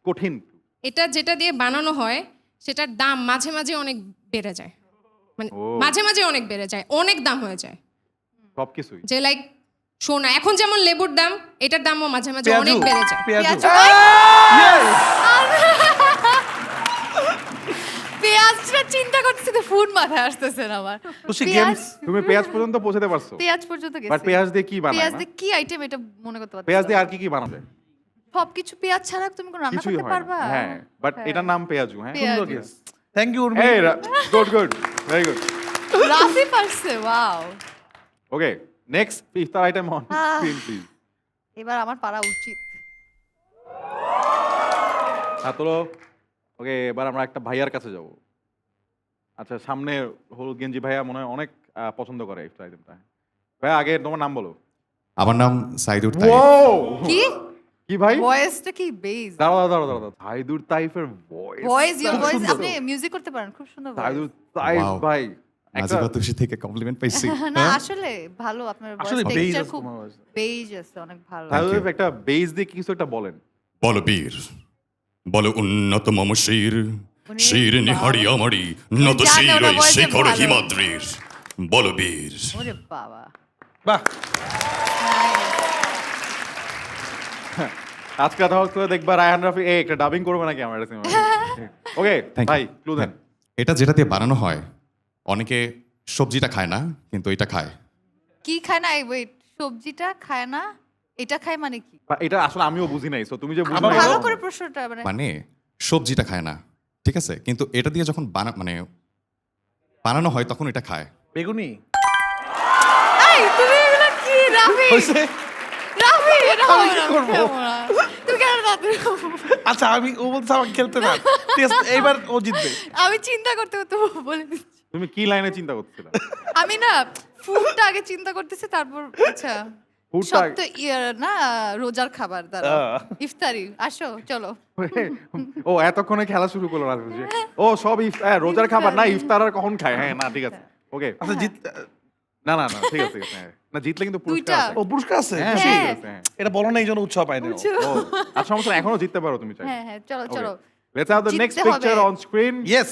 কঠিন
এটা যেটা দিয়ে বানানো হয় সেটার দাম মাঝে মাঝে অনেক বেড়ে যায়, মানে
ও।
মাঝে মাঝে অনেক বেড়ে যায়, অনেক দাম হয়ে যায়।
সবকিছুই।
যে লাইক সোনা, এখন যেমন লেবুর দাম, এটার দামও মাঝে মাঝে
পেঁয়াজু,
অনেক বেড়ে যায়।
পেঁয়াজু।
পেঁয়াজটা চিন্তা করতেছি তো ফুড মাথায় আসতেছে না আমার।
খুশি
পেঁয়াজ
games?
তুমি পেঁয়াজ পর্যন্ত পৌঁছাতে পারছো?
পেঁয়াজ পর্যন্ত
বাট
গেছি।
পেঁয়াজ দিয়ে কি বানায়
পেঁয়াজ
না?
দিয়ে কি আইটেম এটা মনে করতে পারছি।
পেঁয়াজ দিয়ে আর কি কি বানানো যায়?
সবকিছু পেঁয়াজ ছাড়া তুমি কোনো রান্না
কিছুই
করতে
হয় না।
পারবা?
হ্যাঁ, বাট
হ্যাঁ।
এটার নাম পেঁয়াজু, হ্যাঁ।
পেঁয়াজু।
সুন্দর গেস। Thank you Urmi.
এই good good, very good.
Rafi পারছে, wow.
Okay, next iftar item on screen please.
এবার আমার পারা উচিত।
ছাত্র, ওকে, এবার আমরা একটা ভাইয়ার কাছে যাব। আচ্ছা, সামনে হলুদ গেঞ্জি ভাইয়া মনে হয় অনেক পছন্দ করে ইফতার আইটেমটা। ভাইয়া আগে তোমার নাম বলো।
আমার নাম সাইদুর তাইফ।
ওয়াও,
কি
কি ভাই?
ভয়েসটা কি বেস?
দাঁড়াও দাঁড়াও দাঁড়াও, সাইদুর তাইফের ভয়েস।
ভয়েস, ইওর
খুব
ভয়েস,
সুন্দর।
আপনি মিউজিক করতে পারেন, খুব সুন্দর ভয়েস।
Saidur Taif
Wow.
ভাই একটা
নাজিবা তুষি থেকে কমপ্লিমেন্ট পাইছি।
না
হ্যাঁ?
আসলে ভালো, আপনার
আসলে
ভয়েস
বেজ
টেক্সচার
আছে
খুব
তোমার voice এ।
বেজ আছে, অনেক ভালো।
Thank
Saidur
you.
একটা বেস দিয়ে কিছু একটা বলেন।
বলো বীর, বলো উন্নত মম শির,
উনি
শির নিহারি
বাবা।
আমারি, নত
জানে
শির
ওনার
ওই
voice এ
শিখর
ভালো।
হিমাদ্রির। বলো বীর।
ওরে বাবা।
বাহ,
আজকে ধর করে দেখবা রায়হান রাফি একটা ডাবিং করবে নাকি আমার সিনেমা। Okay
Thank you.
ভাই, ক্লু দেন।
হ্যাঁ, এটা যেটা দিয়ে বানানো হয়, অনেকে সবজিটা খায় না কিন্তু এটা খায়।
কি খায় না? ওয়েট, সবজিটা খায় না, এটা খায় মানে কি?
বা এটা আসলে আমিও বুঝি নাই, সো তুমি যে বুঝো
আবার
না-
ভালো করে প্রশ্নটা মানে
মানে সবজিটা খায় না, ঠিক আছে, কিন্তু এটা দিয়ে যখন মানে বানানো হয় তখন এটা খায়।
বেগুনি
এই তুমি এগুলা কি রাফি?
হইছে?
রাফি এটা
আমি
হবে
কি
না,
করবো?
হবে না। তুমি কেন রাফি?
আচ্ছা, আমি ও বলছে আমাকে খেলতে না। ঠিক আছে, এইবার ও জিতবে।
আমি চিন্তা করতে করতে বলে দিচ্ছি।
তুমি কি লাইনে চিন্তা করছিলে?
আমি না ফুডটা আগে চিন্তা করতেছি, তারপর আচ্ছা
ফুডটা
সব তো না রোজার খাবার দ্বারা ইফতারি। আসো চলো।
ও এতক্ষণে খেলা শুরু করলো না বুঝি। ও সব রোজার খাবার না, ইফতার আর কখন খায়? হ্যাঁ, না ঠিক আছে, ওকে।
আচ্ছা,
না না না, ঠিক আছে ঠিক আছে, হ্যাঁ। না জিতলে কিন্তু পুরস্কার
দুইটা।
আছে।
ও পুরস্কার আছে?
হ্যাঁ,
খুশি?
ঠিক আছে, হ্যাঁ।
এটা বলো না, এই জন্য উৎসাহ পাইনি ও।
বুঝছো?
ও আর সমস্যা নেই, এখনো জিততে পারো তুমি চাই।
হ্যাঁ হ্যাঁ, চলো চলো।
লেটস হ্যাভ দ্য
জিততে
নেক্সট
হবে।
Picture on screen.
ইয়েস।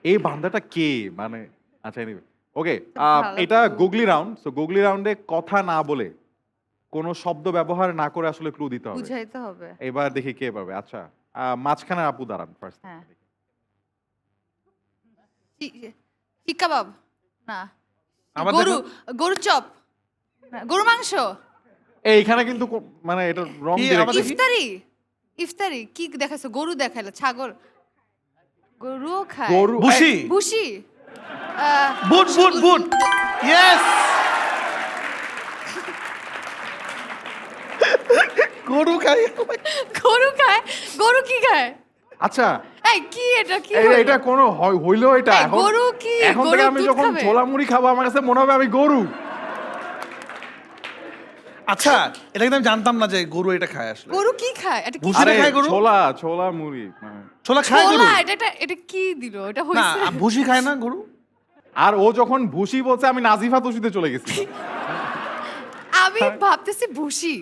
এই বান্দাটা কে মানে? আচ্ছা, এনিওয়ে, ওকে,
ভালো
এটা
clue।
গুগলি রাউন্ড। সো গুগলি রাউন্ডে কথা না বলে, কোনো শব্দ ব্যবহার না করে আসলে ক্লু দিতে হবে।
বুঝাইতে হবে।
এবার দেখি কে পারবে। আচ্ছা, মাঝখানে আপু দাঁড়ান ফার্স্ট।
হ্যাঁ। শিক কাবাব না,
আবার
গরু,
দেখো।
গরুর চপ না, গরু মাংস,
এইখানে কিন্তু মানে এটা রং
কি
ডিরেকশন।
আবার দেখি?
ইফতারি। ইফতারি কি দেখাইছো? গরু দেখাইলো, ছাগল, গরুও খায়।
গরু
ভুসি।
ভুসি,
বুট বুট বুট। ইয়েস। গরু খাই।
গরু খায়। গরু কি খায়?
আচ্ছা,
এই কি এটা কি
এটা
হলো?
এটা কোনো হইলো এটা
এই,
এখন?
গরু কি?
এখন
গরু
থেকে আমি
দুধ
যখন
খাবে?
ছোলা মুড়ি খাবো আমার কাছে মনে হবে আমি গরু।
আচ্ছা, এটা কিন্তু আমি জানতাম না যে গরু এটা খায় আসলে।
গরু কি খায়? এটা কি?
ভুসি
আরে
খায় গরু?
ছোলা ছোলা মুড়ি, হ্যাঁ।
ছোলা খায় গরু?
ছোলা, এটা কি দিল? এটা
না,
হইছে?
ভুসি খায় না গরু?
আর ও যখন ভুসি বলছে আমি নাজিফা তুষিতে চলে গেছি।
আমি ভাবতেছি ভুসি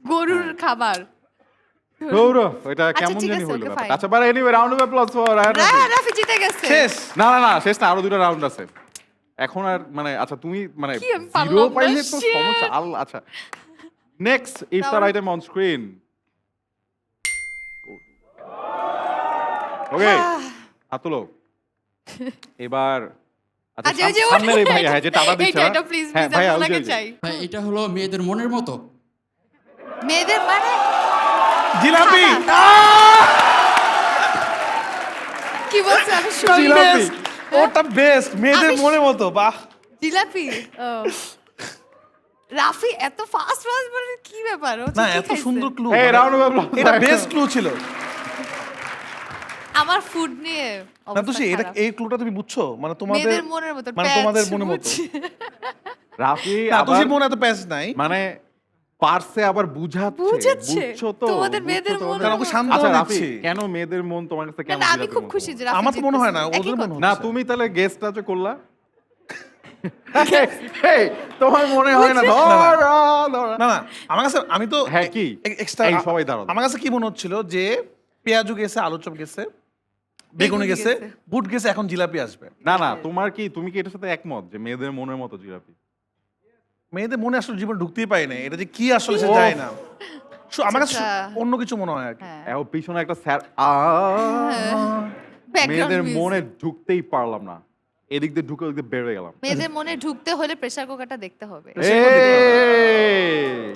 গরুর খাবার।
গৌরব, এটা
আচ্ছা,
কেমন
ঠিক
জানি
আছে,
হইলো
okay,
ব্যাপারটা।
fine.
আচ্ছা, but anyway, round of applause for Raihan Rafi.
Raihan Rafi জিতে গেছে।
শেষ।
না না না, শেষ না, আরো দুটো রাউন্ড আছে এখন। আর মানে আচ্ছা, তুমি মানে
কি আমি
জিরো
পারলাম না,
পাইলে তো
shit.
সমস্যা। আচ্ছা, নেক্সট ইফতার
তাহলে-
আইটেম অন স্ক্রিন। ওকে, হাত তুলো। এবার আচ্ছা,
আচ্ছা, ওই যে
সামনের এই ভাইয়া, হ্যাঁ, যে টাকা দিচ্ছে
এটা,
না?
এটা প্লিজ
হ্যাঁ,
প্লিজ
ভাইয়া,
আমি
ওই যে,
ওনাকে
ওই যে।
চাই।
ভাই এটা হলো মেয়েদের মনের মতো।
মেয়েদের মানে
জিলাপি।
খানা। কি বলছে? আমি শুনি।
জিলাপি।
ওটা বেস্ট, মেয়েদের
আমি-
মনের মতো। বাহ।
জিলাপি। ও। রাফি এত ফাস্ট ফাস্ট বলে কি ব্যাপার? ও
না,
কি
এত
খাইছে?
সুন্দর ক্লু।
এই রাউন্ড অফ অ্যাপ্লজ।
এটা বেস্ট ক্লু ছিল।
আমার ফুড নিয়ে
না
অবস্থা
তুষি, এটা
খারাপ।
এই ক্লুটা তুমি বুঝছো? মানে তোমাদের
মেয়েদের মনের মতো
মানে
প্যাচ,
তোমাদের মনের মতো।
বুঝছি।
রাফি
না,
আবার
তুষির মনে এত প্যাচ নাই।
মানে পারছে আবার বুঝাচ্ছে
বুঝাচ্ছে।
বুঝছো তো
তোমাদের
বুঝছো
মেয়েদের
তো?
মন
কারণ ওকে সান্ত্বনা
আচ্ছা রাফি
দিচ্ছি।
কেন মেয়েদের মন তোমার কাছে
না,
কেন
না, আমি
জিলাপির
খুব
মতো?
খুশি যে রাফি
আমার তো মনে হয় না,
জিততেছে।
ওদের
একই
মনে
কথা।
না
হচ্ছে।
তুমি তাহলে গেস্টটা যে করলা এই, তোমার মনে হয় না ধরা, ধরা।
না না আমার কাছে আমি তো
হ্যাঁ, কি?
এক্সট্রা
এই, সবাই দাঁড়াও।
আমার কাছে কি মনে হচ্ছিল যে পেঁয়াজু গেছে, আলু চপ গেছে, বেগুনি গেছে, বুট গেছে, এখন জিলাপি আসবে।
না না তুমি কি এটার সাথে একমত যে মেয়েদের মনের মতো জিলাপি?
মেয়েদের মনে আসলে জীবন ঢুকতেই পাই না, এটা যে কি আসলে সে
ওফ।
যায় না। আমার কাছে
আচ্ছা।
অন্য কিছু মনে হয় আর কি।
হ্যাঁ।
এখন পিছনে একটা স্যার
Background
মেয়েদের
music।
মনে ঢুকতেই পারলাম না, এদিক দিয়ে ঢুকে ওদিক দিয়ে বেরোয় গেলাম।
মেয়েদের মনে ঢুকতে হলে প্রেসার কুকারটা দেখতে হবে।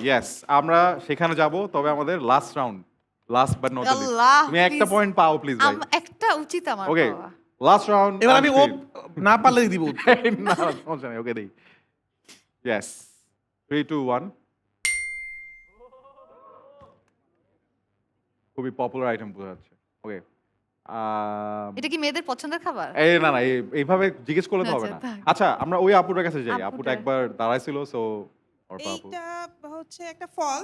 ইয়েস, আমরা সেখানে যাব, তবে আমাদের last round, last but not the least.
Allah,
তুমি একটা
please।
পয়েন্ট পাও প্লিজ ভাই।
একটা উচিত আমার
ওকে,
পাওয়া।
Last round.
এবার আমি ও না পারলে দিব উত্তর।
না সমস্যা নেই, ওকে দেই। ইয়েস, 3 2 1। খুবই পপুলার আইটেম বোঝা যাচ্ছে। ওকে,
এটা কি মেয়েদের পছন্দের খাবার?
এই না না এইভাবে জিজ্ঞেস করলে তো হবে
আচ্ছা,
না।
থাক।
আচ্ছা, আমরা ওই আপুটার কাছে যাই। আপুটা
আপুটা।
একবার দাঁড়াইছিল, সো আপু।
এইটা হচ্ছে একটা ফল,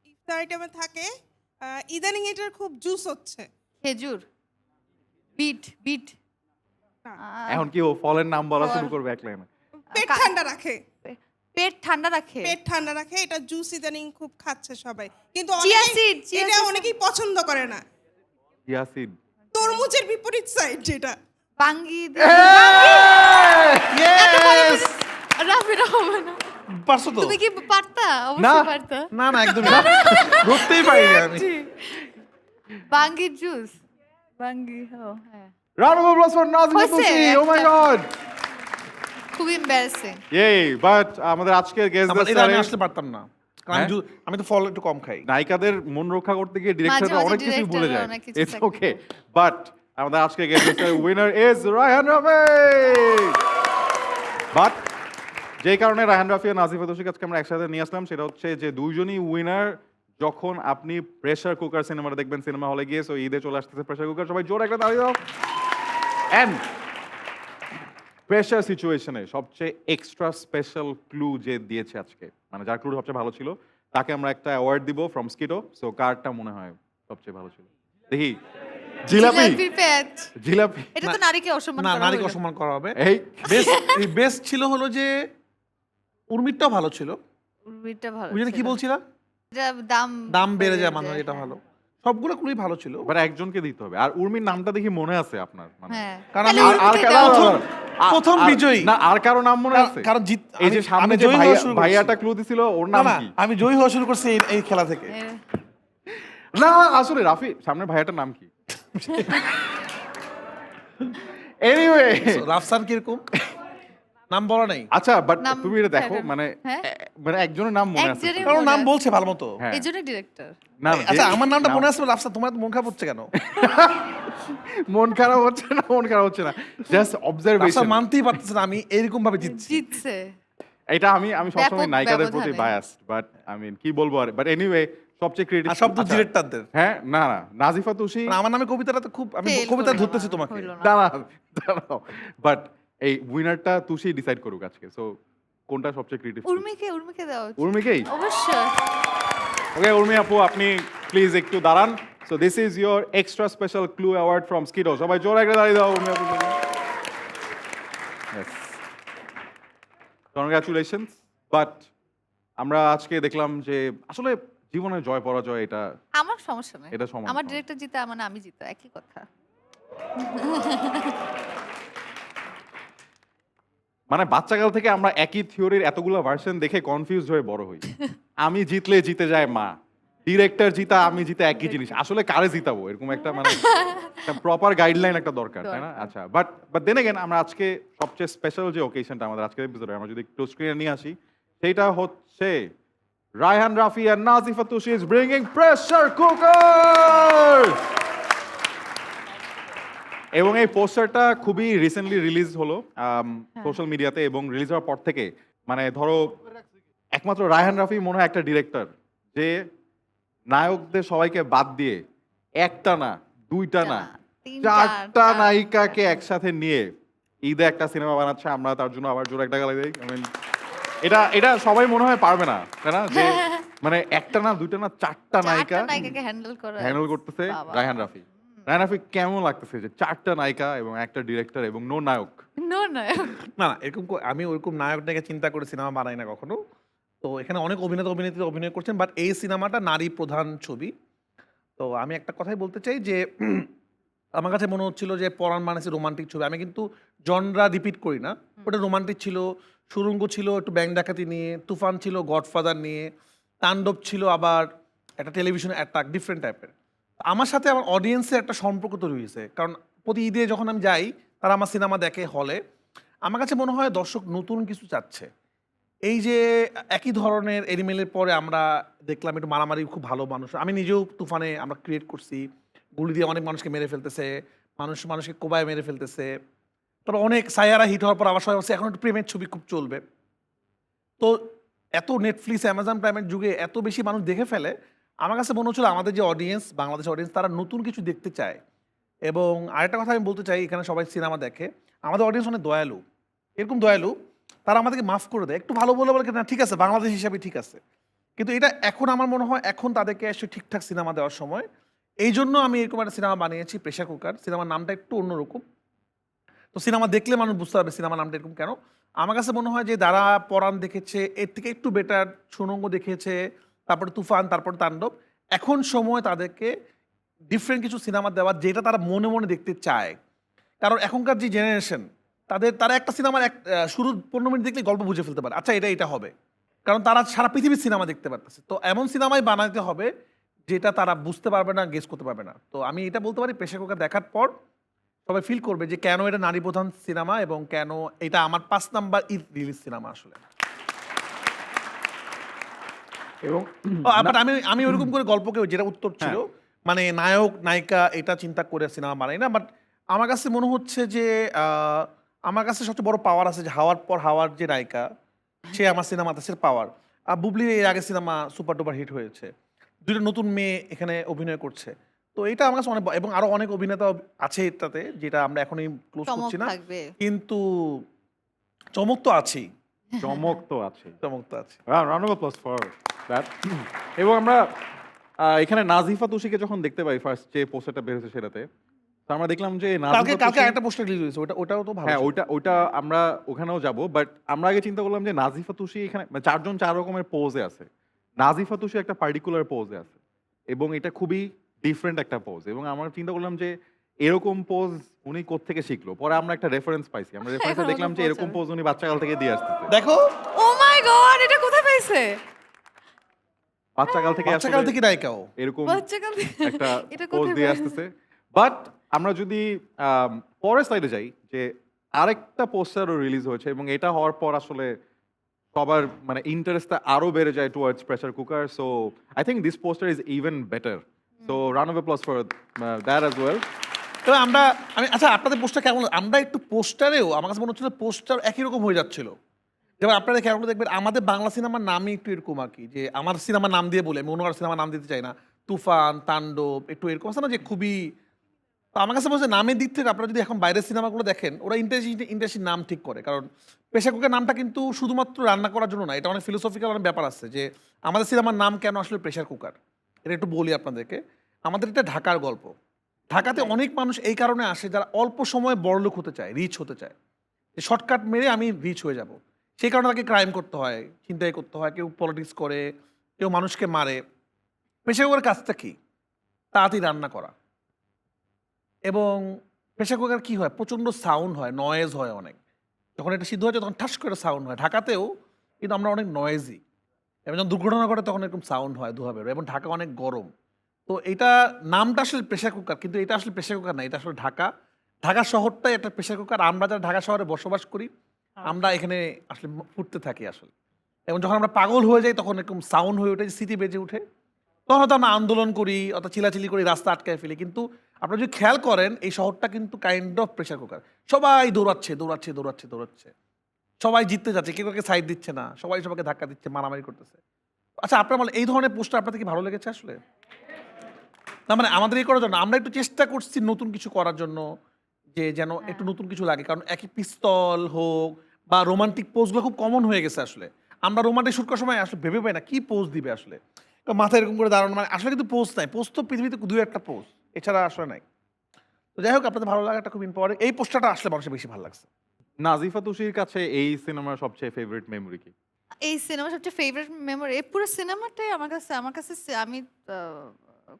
ইফতার আইটেমে থাকে। ইদানিং এটার খুব জুস হচ্ছে।
খেজুর, বিট, বিট।
না।
এখন কি ও ফলের নাম বলা
ফল।
শুরু করবে এক লাইনে?
পেট ঠান্ডা রাখে,
পেট ঠান্ডা রাখে।
পেট ঠান্ডা রাখে। এটা জুস ইদানিং খুব খাচ্ছে সবাই, কিন্তু
Chia
অনেকেই
seed, chia
এটা
seed।
অনেকেই পছন্দ করে না।
ইয়াসিন।
তরমুজের বিপরীত সাইড যেটা।
বাঙ্গি
Yes!
রাফিরা হবে না।
পারছো তো?
তুমি কি পারতা?
না
অবশ্যই পারতা।
না না একদমই না। ধরতেই পারি না আমি।
বাঙ্গির জুস। বাঙ্গি, ও হ্যাঁ।
Round of applause for Nazima
হয়েছে,
Tusi. Oh my
একটা।
god.
খুব এম্বারাসিং।
Yay, but আমাদের আজকের গেস্ট
এটা আমি আসলে পারতাম না, কারণ আমি
হ্যাঁ?
আমি তো ফল একটু কম খাই।
নায়িকাদের মন রক্ষা করতে গিয়ে ডিরেক্টর
মাঝে
অনেক কিছু ভুলে
director
যায়।
অনেক কিছু
ইটস
sacrifice
ওকে, বাট আমাদের আজকের গেস্টের winner is Raihan Rafi. But যেই কারণে রায়হান রাফি আর নাজিফা তুষিকে আজকে আমরা একসাথে নিয়ে আসলাম, সেটা হচ্ছে যে দুইজনই উইনার যখন আপনি প্রেসার কুকার সিনেমাটা দেখবেন সিনেমা হলে গিয়ে। সো ঈদে চলে আসতেছে প্রেসার কুকার, সবাই জোর একটা দাঁড়িয়ে দাও। এন্ড প্রেশার সিচুয়েশনে সবচেয়ে এক্সট্রা স্পেশাল ক্লু যে দিয়েছে আজকে, মানে যার ক্লু সবচেয়ে ভালো ছিল, তাকে আমরা একটা অ্যাওয়ার্ড দিব ফ্রম স্কিটো। সো কারটা মনে হয় সবচেয়ে ভালো ছিল? দেখি, জিলাপি।
জিলাপির পেঁয়াজ।
জিলাপি।
এটা তো নারীকে অসম্মান
না,
করা
নারীকে
হলো।
অসম্মান করা হবে।
এই
বেস্ট ছিল হলো যে উর্মিরটাও ভালো ছিল।
এটা ভালো
ওই জন্য কি
ছিল।
বলছিলাম,
এটা দাম
দাম বেড়ে যায় মানুষ, এটা ভালো। সবগুলো ক্লুই ভালো ছিল।
এবার একজনকে দিতে হবে। আর উর্মির নামটা দেখি মনে আছে আপনার, মানে
হ্যাঁ।
কারণ
তাহলে
আমি-
উর্মিকে
আর
দেওয়া
কারো-
হোক।
প্রথম বিজয়ী।
না, আর কারো নাম মনে আছে?
কারণ জিত
এই যে সামনে যে
জয়ী হওয়া শুরু করছি।
ভাইয়াটা ক্লু দিছিল, ওর
না
নাম
না
কি?
আমি জয়ী হওয়া শুরু করছি এই খেলা থেকে।
না আসলে রাফি, সামনে ভাইয়াটার নাম কি? এনিওয়ে,
রাফসান কিরকম নাম বলা নাই,
আচ্ছা, বাট
নাম
তুমি এটা দেখো,
ছাড়া।
মানে
হ্যাঁ?
মানে একজনের নাম মনে আছে।
একজনের-
কারণ নাম
মনে
বলছে ভালো মতো।
হ্যাঁ।
এই জন্য ডিরেক্টর।
না,
আচ্ছা
যে-
আমার নামটা
নাম-
মনে আছে, রাফসান তোমার মন খারাপ হচ্ছে কেন?
মন খারাপ হচ্ছে না, মন খারাপ হচ্ছে না, জাস্ট
রাফসান
অবজারভেশন।
মানতেই পারতেছে না আমি এইরকম ভাবে জিতছি।
জিতছে।
এটা আমি সবসময়
ব্যাপক
নায়িকাদের প্রতি
ব্যবধানে।
বায়াস, বাট আই মিন কি বলবো আর। বাট এনিওয়ে, সবচেয়ে ক্রিয়েটিভ
আর সব তো ডিরেক্টরদের।
হ্যাঁ, না না, নাজিফা তুষি।
আমার নামে কবিতাটা তো খুব, আমি
Fail
কবিতা
হলো
ধরতেছি
না,
তোমাকে।
হলো না।
দাঁড়াও, বাট এই উইনারটা তুষি ডিসাইড করুক আজকে। সো কোনটা সবচেয়ে ক্রিয়েটিভ?
উর্মিকে দেওয়া উচিত।
উর্মিকেই?
অবশ্যই।
ওকে, উর্মি আপু, আপনি প্লিজ একটু দাঁড়ান। So this is your extra special clue award from Skitto. সবাই জোরে একটা দাঁড়িয়ে দাও উর্মি আপু। কনগ্রাচুলেশনস। বাট আমরা আজকে দেখলাম যে আসলে জীবনে জয় পরাজয় এটা
আমার সমস্যা নাই।
এটা সমান,
আমার
সমান।
ডিরেক্টর জিতে, মানে আমি জিতে, একই কথা।
মানে বাচ্চাকাল থেকে আমরা একই থিওরির এতগুলো ভার্সন দেখে কনফিউজড হয়ে বড় হই। আমি জিতলে জিতে যায় মা, ডিরেক্টর জিতা আমি জিতে একই জিনিস। আসলে কারে জিতাবো, এরকম একটা মানে একটা প্রপার গাইডলাইন একটা দরকার, তাই না? আচ্ছা, বাট দেন এগেন আমরা আজকে সবচেয়ে স্পেশাল যে ওকেশনটা আমাদের আজকের এপিসোডে আমরা যদি একটু স্ক্রিনে নিয়ে আসি, সেটা হচ্ছে Raihan Rafi and Nazifa Tushi is bringing pressure cooker. এবং এই পোস্টারটা খুবই রিসেন্টলি রিলিজ হলো সোশ্যাল মিডিয়াতে, এবং রিলিজ হওয়ার পর থেকে মানে ধরো একমাত্র রায়হান রাফি মনে হয় একটা ডিরেক্টর যে নায়কদের সবাইকে বাদ দিয়ে একটা না, দুইটা না, চারটা নায়িকাকে একসাথে নিয়ে ঈদে একটা সিনেমা বানাচ্ছে। আমরা তার জন্য আবার জোরে একটা গালি দেই। I mean, এটা এটা সবাই মনে হয় পারবে না, তাই না? যে মানে একটা না দুইটা না চারটা নায়িকা
চারটা নায়িকাকে হ্যান্ডেল করা
হ্যান্ডেল করতেছে
বাবা।
রায়হান রাফি। রায়হান রাফি কেমন লাগতেছে যে চারটা নায়িকা এবং একটা ডিরেক্টর এবং নো নায়ক?
নো না
না না এরকম আমি ওরকম নায়ক নায়িকা চিন্তা করে সিনেমা বানাই না কখনো। তো এখানে অনেক অভিনেতা অভিনেত্রী অভিনয় করছেন, বাট এই সিনেমাটা নারী প্রধান ছবি। তো আমি একটা কথাই বলতে চাই যে আমার কাছে মনে হচ্ছিল যে পরাণ মানসে রোমান্টিক ছবি। আমি কিন্তু জনরা রিপিট করি না, ওটা রোমান্টিক ছিল, সুরঙ্গ ছিল একটু ব্যাংক ডাকাতি নিয়ে, তুফান ছিল গডফাদার নিয়ে, তাণ্ডব ছিল আবার একটা টেলিভিশন অ্যাটাক ডিফারেন্ট টাইপের। আমার সাথে আমার অডিয়েন্সের একটা সম্পর্ক তৈরি হয়েছে, কারণ প্রতি ঈদে যখন আমি যাই তারা আমার সিনেমা দেখে হলে। আমার কাছে মনে হয় দর্শক নতুন কিছু চাচ্ছে। এই যে একই ধরনের এনিমেলের পরে আমরা দেখলাম একটু মারামারি, খুব ভালো মানুষ। আমি নিজেও তুফানে আমরা ক্রিয়েট করছি, গুলি দিয়ে অনেক মানুষকে মেরে ফেলতেছে, মানুষকে কোবায় মেরে ফেলতেছে। তারপর অনেক সায়ারা হিট হওয়ার পর আবার সবাই বলছে এখন একটু প্রেমের ছবি খুব চলবে। তো এত নেটফ্লিক্স অ্যামাজন প্রাইমের যুগে এত বেশি মানুষ দেখে ফেলে, আমার কাছে মনে হচ্ছিল আমাদের যে অডিয়েন্স, বাংলাদেশের অডিয়েন্স, তারা নতুন কিছু দেখতে চায়। এবং আরেকটা কথা আমি বলতে চাই, এখানে সবাই সিনেমা দেখে, আমাদের অডিয়েন্স অনেক দয়ালু, এরকম দয়ালু, তারা আমাদেরকে মাফ করে দেয়, একটু ভালো বলে বলে না ঠিক আছে বাংলাদেশ হিসাবে ঠিক আছে। কিন্তু এটা এখন আমার মনে হয় এখন তাদেরকে এসে ঠিকঠাক সিনেমা দেওয়ার সময়। এই জন্য আমি এরকম একটা সিনেমা বানিয়েছি প্রেশার কুকার। সিনেমার নামটা একটু অন্যরকম, তো সিনেমা দেখলে মানুষ বুঝতে পারবে সিনেমার নামটা এরকম কেন। আমার কাছে মনে হয় যে যারা পরাণ দেখেছে এর থেকে একটু বেটার সুরঙ্গ দেখেছে, তারপরে তুফান, তারপর তাণ্ডব, এখন সময় তাদেরকে ডিফারেন্ট কিছু সিনেমা দেওয়ার, যেটা তারা মনে মনে দেখতে চায়। কারণ এখনকার যে জেনারেশন, তারা একটা সিনেমার শুরু 15 মিনিট দেখলে গল্প বুঝে ফেলতে পারে, আচ্ছা এটা হবে, কারণ তারা সারা পৃথিবীর সিনেমা দেখতে পারতেছে। তো এমন সিনেমাই বানাতে হবে যেটা তারা বুঝতে পারবে না, গেস করতে পারবে না। তো আমি এটা বলতে পারি প্রেশার কুকার দেখার পর সবাই ফিল করবে যে কেন এটা নারী প্রধান সিনেমা এবং কেন এটা আমার 5 নাম্বার ঈদ রিলিজ সিনেমা আসলে।
এবং
বাট আমি ওরকম করে গল্পকে যেটা উত্তর ছিল, মানে নায়ক নায়িকা এটা চিন্তা করে সিনেমা বানাই না। বাট আমার কাছে মনে হচ্ছে যে আমার কাছে সবচেয়ে বড় পাওয়ার আছে যে হাওয়ার পর হাওয়ার যে নায়িকা, সে আমার সিনেমাতে সে পাওয়ার। বুবলির এর আগে সিনেমা সুপার ডুপার হিট হয়েছে, দুটো নতুন মেয়ে এখানে অভিনয় করছে। তো এটা আমার কাছে অনেক এবং আরো অনেক অভিনেতা আছে এটাতে, যেটা আমরা এখনই ক্লোজ
চমক
করছি না,
থাকবে।
কিন্তু চমক তো আছেই,
চমক তো আছে।
চমক তো আছে।
Round of applause for that. এবং আমরা এখানে নাজিফা তুষিকে যখন দেখতে পাই ফার্স্ট যে পোস্টারটা বের হয়েছে সেটাতে, তো আমরা দেখলাম যে
কালকে
নাজিফা
কালকে
তুষি-
একটা পোস্টার রিলিজ হয়েছে, ওটাও তো ভালো
হ্যাঁ
ছিল।
ওইটা আমরা ওখানেও যাব, বাট আমরা আগে চিন্তা করলাম যে নাজিফা তুষি এখানে মানে চারজন চার রকমের পোজে আছে, নাজিফা তুষি একটা পার্টিকুলার পোজে আছে এবং এটা খুবই ডিফারেন্ট একটা পোজ। এবং আমরা চিন্তা করলাম যে এরকম পোজ উনি কোত্থেকে শিখলো। পরে আমরা একটা রেফারেন্স পাইছি, আমরা রেফারেন্সে
এখন
দেখলাম যে
অন্য
এরকম
pose
পোজ উনি বাচ্চাকাল থেকে দিয়ে আসতেছে।
দেখো
ও মাই গড, এটা কোথায় পাইছে?
বাচ্চাকাল থেকে
বাচ্চাকাল
আসলে
থেকে নায়িকাও
এরকম
বাচ্চাকাল থেকে-
একটা
এটা
পোজ
কোথায়
দিয়ে
পাইছে?
আসতেছে। বাট আমরা যদি পরের স্লাইডে যাই, যে আরেকটা পোস্টারও রিলিজ হয়েছে এবং এটা হওয়ার পর আসলে সবার মানে ইন্টারেস্টটা আরো বেড়ে যায় towards pressure cooker. So I think this poster is even better. So round of applause for that as well.
তবে আচ্ছা আপনাদের পোস্টার কেমন? আমরা একটু পোস্টারেও আমার কাছে মনে হচ্ছিল পোস্টার একই রকম হয়ে যাচ্ছিল। যেমন আপনারা খেয়াল করে দেখবেন আমাদের বাংলা সিনেমার নামই একটু এরকম আর কি, যে আমার সিনেমার নাম দিয়ে বলে আমি অন্য সিনেমার নাম দিতে চাই না, তুফান, তাণ্ডব, একটু এরকম আছে না যে খুবই। তো আমার কাছে বলছে নামের দিক থেকে আপনারা যদি এখন বাইরের সিনেমাগুলো দেখেন, ওরা ইন্ডাস্ট্রির নাম ঠিক করে। কারণ প্রেসার কুকার নামটা কিন্তু শুধুমাত্র রান্না করার জন্য না, এটা অনেক ফিলোসফিক্যাল অনেক ব্যাপার আছে যে আমাদের সিনেমার নাম কেন আসলে প্রেসার কুকার। এটা একটু বলি আপনাদেরকে। আমাদের এটা ঢাকার গল্প। ঢাকাতে অনেক মানুষ এই কারণে আসে যারা অল্প সময়ে বড়লোক হতে চায়, রিচ হতে চায়, যে শর্টকাট মেরে আমি রিচ হয়ে যাব। সেই কারণে তাকে ক্রাইম করতে হয়, ছিনতাই করতে হয়, কেউ পলিটিক্স করে, কেউ মানুষকে মারে। প্রেসার কুকারের কাজটা কি? তাড়াতাড়ি রান্না করা। এবং প্রেসার কুকার কী হয়, প্রচণ্ড সাউন্ড হয়, নয়েজ হয় অনেক। যখন এটা সিদ্ধ হয়েছে তখন ঠাস করে সাউন্ড হয়। ঢাকাতেও কিন্তু আমরা অনেক নয়েজি, এবং যখন দুর্ঘটনা ঘটে তখন এরকম সাউন্ড হয়, ধোঁয়া বেরোয়, এবং ঢাকা অনেক গরম। তো এটা নামটা আসলে প্রেসার কুকার, কিন্তু এটা আসলে প্রেসার কুকার না, এটা আসলে ঢাকা শহরটাই একটা প্রেসার কুকার। আমরা যারা ঢাকা শহরে বসবাস করি, আমরা এখানে আসলে ফুটতে থাকি আসলে। এবং যখন আমরা পাগল হয়ে যাই তখন এরকম সাউন্ড হয়ে ওঠে, সিটি বেজে উঠে, তখন হয়তো আমরা আন্দোলন করি অথবা চিলাচিলি করি, রাস্তা আটকায় ফেলি। কিন্তু আপনারা যদি খেয়াল করেন এই শহরটা কিন্তু কাইন্ড অফ প্রেসার কুকার। সবাই দৌড়াচ্ছে, সবাই জিততে যাচ্ছে, কেউ কাউকে সাইড দিচ্ছে না, সবাই সবাইকে ধাক্কা দিচ্ছে, মারামারি করতেছে। আচ্ছা আপনারা বলেন এই ধরনের পোস্টার আপনাদের কি ভালো লেগেছে আসলে? না মানে আমাদের এই করার জন্য আমরা একটু চেষ্টা করছি নতুন কিছু করার জন্য, যে যেন একটু নতুন কিছু লাগে। কারণ একই পিস্তল হোক বা রোমান্টিক পোজগুলো খুব কমন হয়ে গেছে আসলে। আমরা রোমান্টিক শুট করার সময় আসলে ভেবে পাই না কি পোজ দিবে আসলে, কারণ মাথায় এরকম করে দাঁড়ানো, মানে আসলে কিন্তু পোজ নাই, পোজ তো পৃথিবীতে দুই একটা পোজ, এছাড়া আসলে নাই। তো যাই হোক, আপনাদের ভালো লাগাটা খুব ইম্পর্টেন্ট। এই পোস্টারটা আসলে মানুষের বেশি ভালো লাগছে।
নাজিফা তুষির কাছে এই সিনেমার সবচেয়ে ফেভারিট মেমরি কি?
এই সিনেমার সবচেয়ে ফেভারিট মেমোরি, এই পুরো সিনেমাটাই আমার কাছে আমি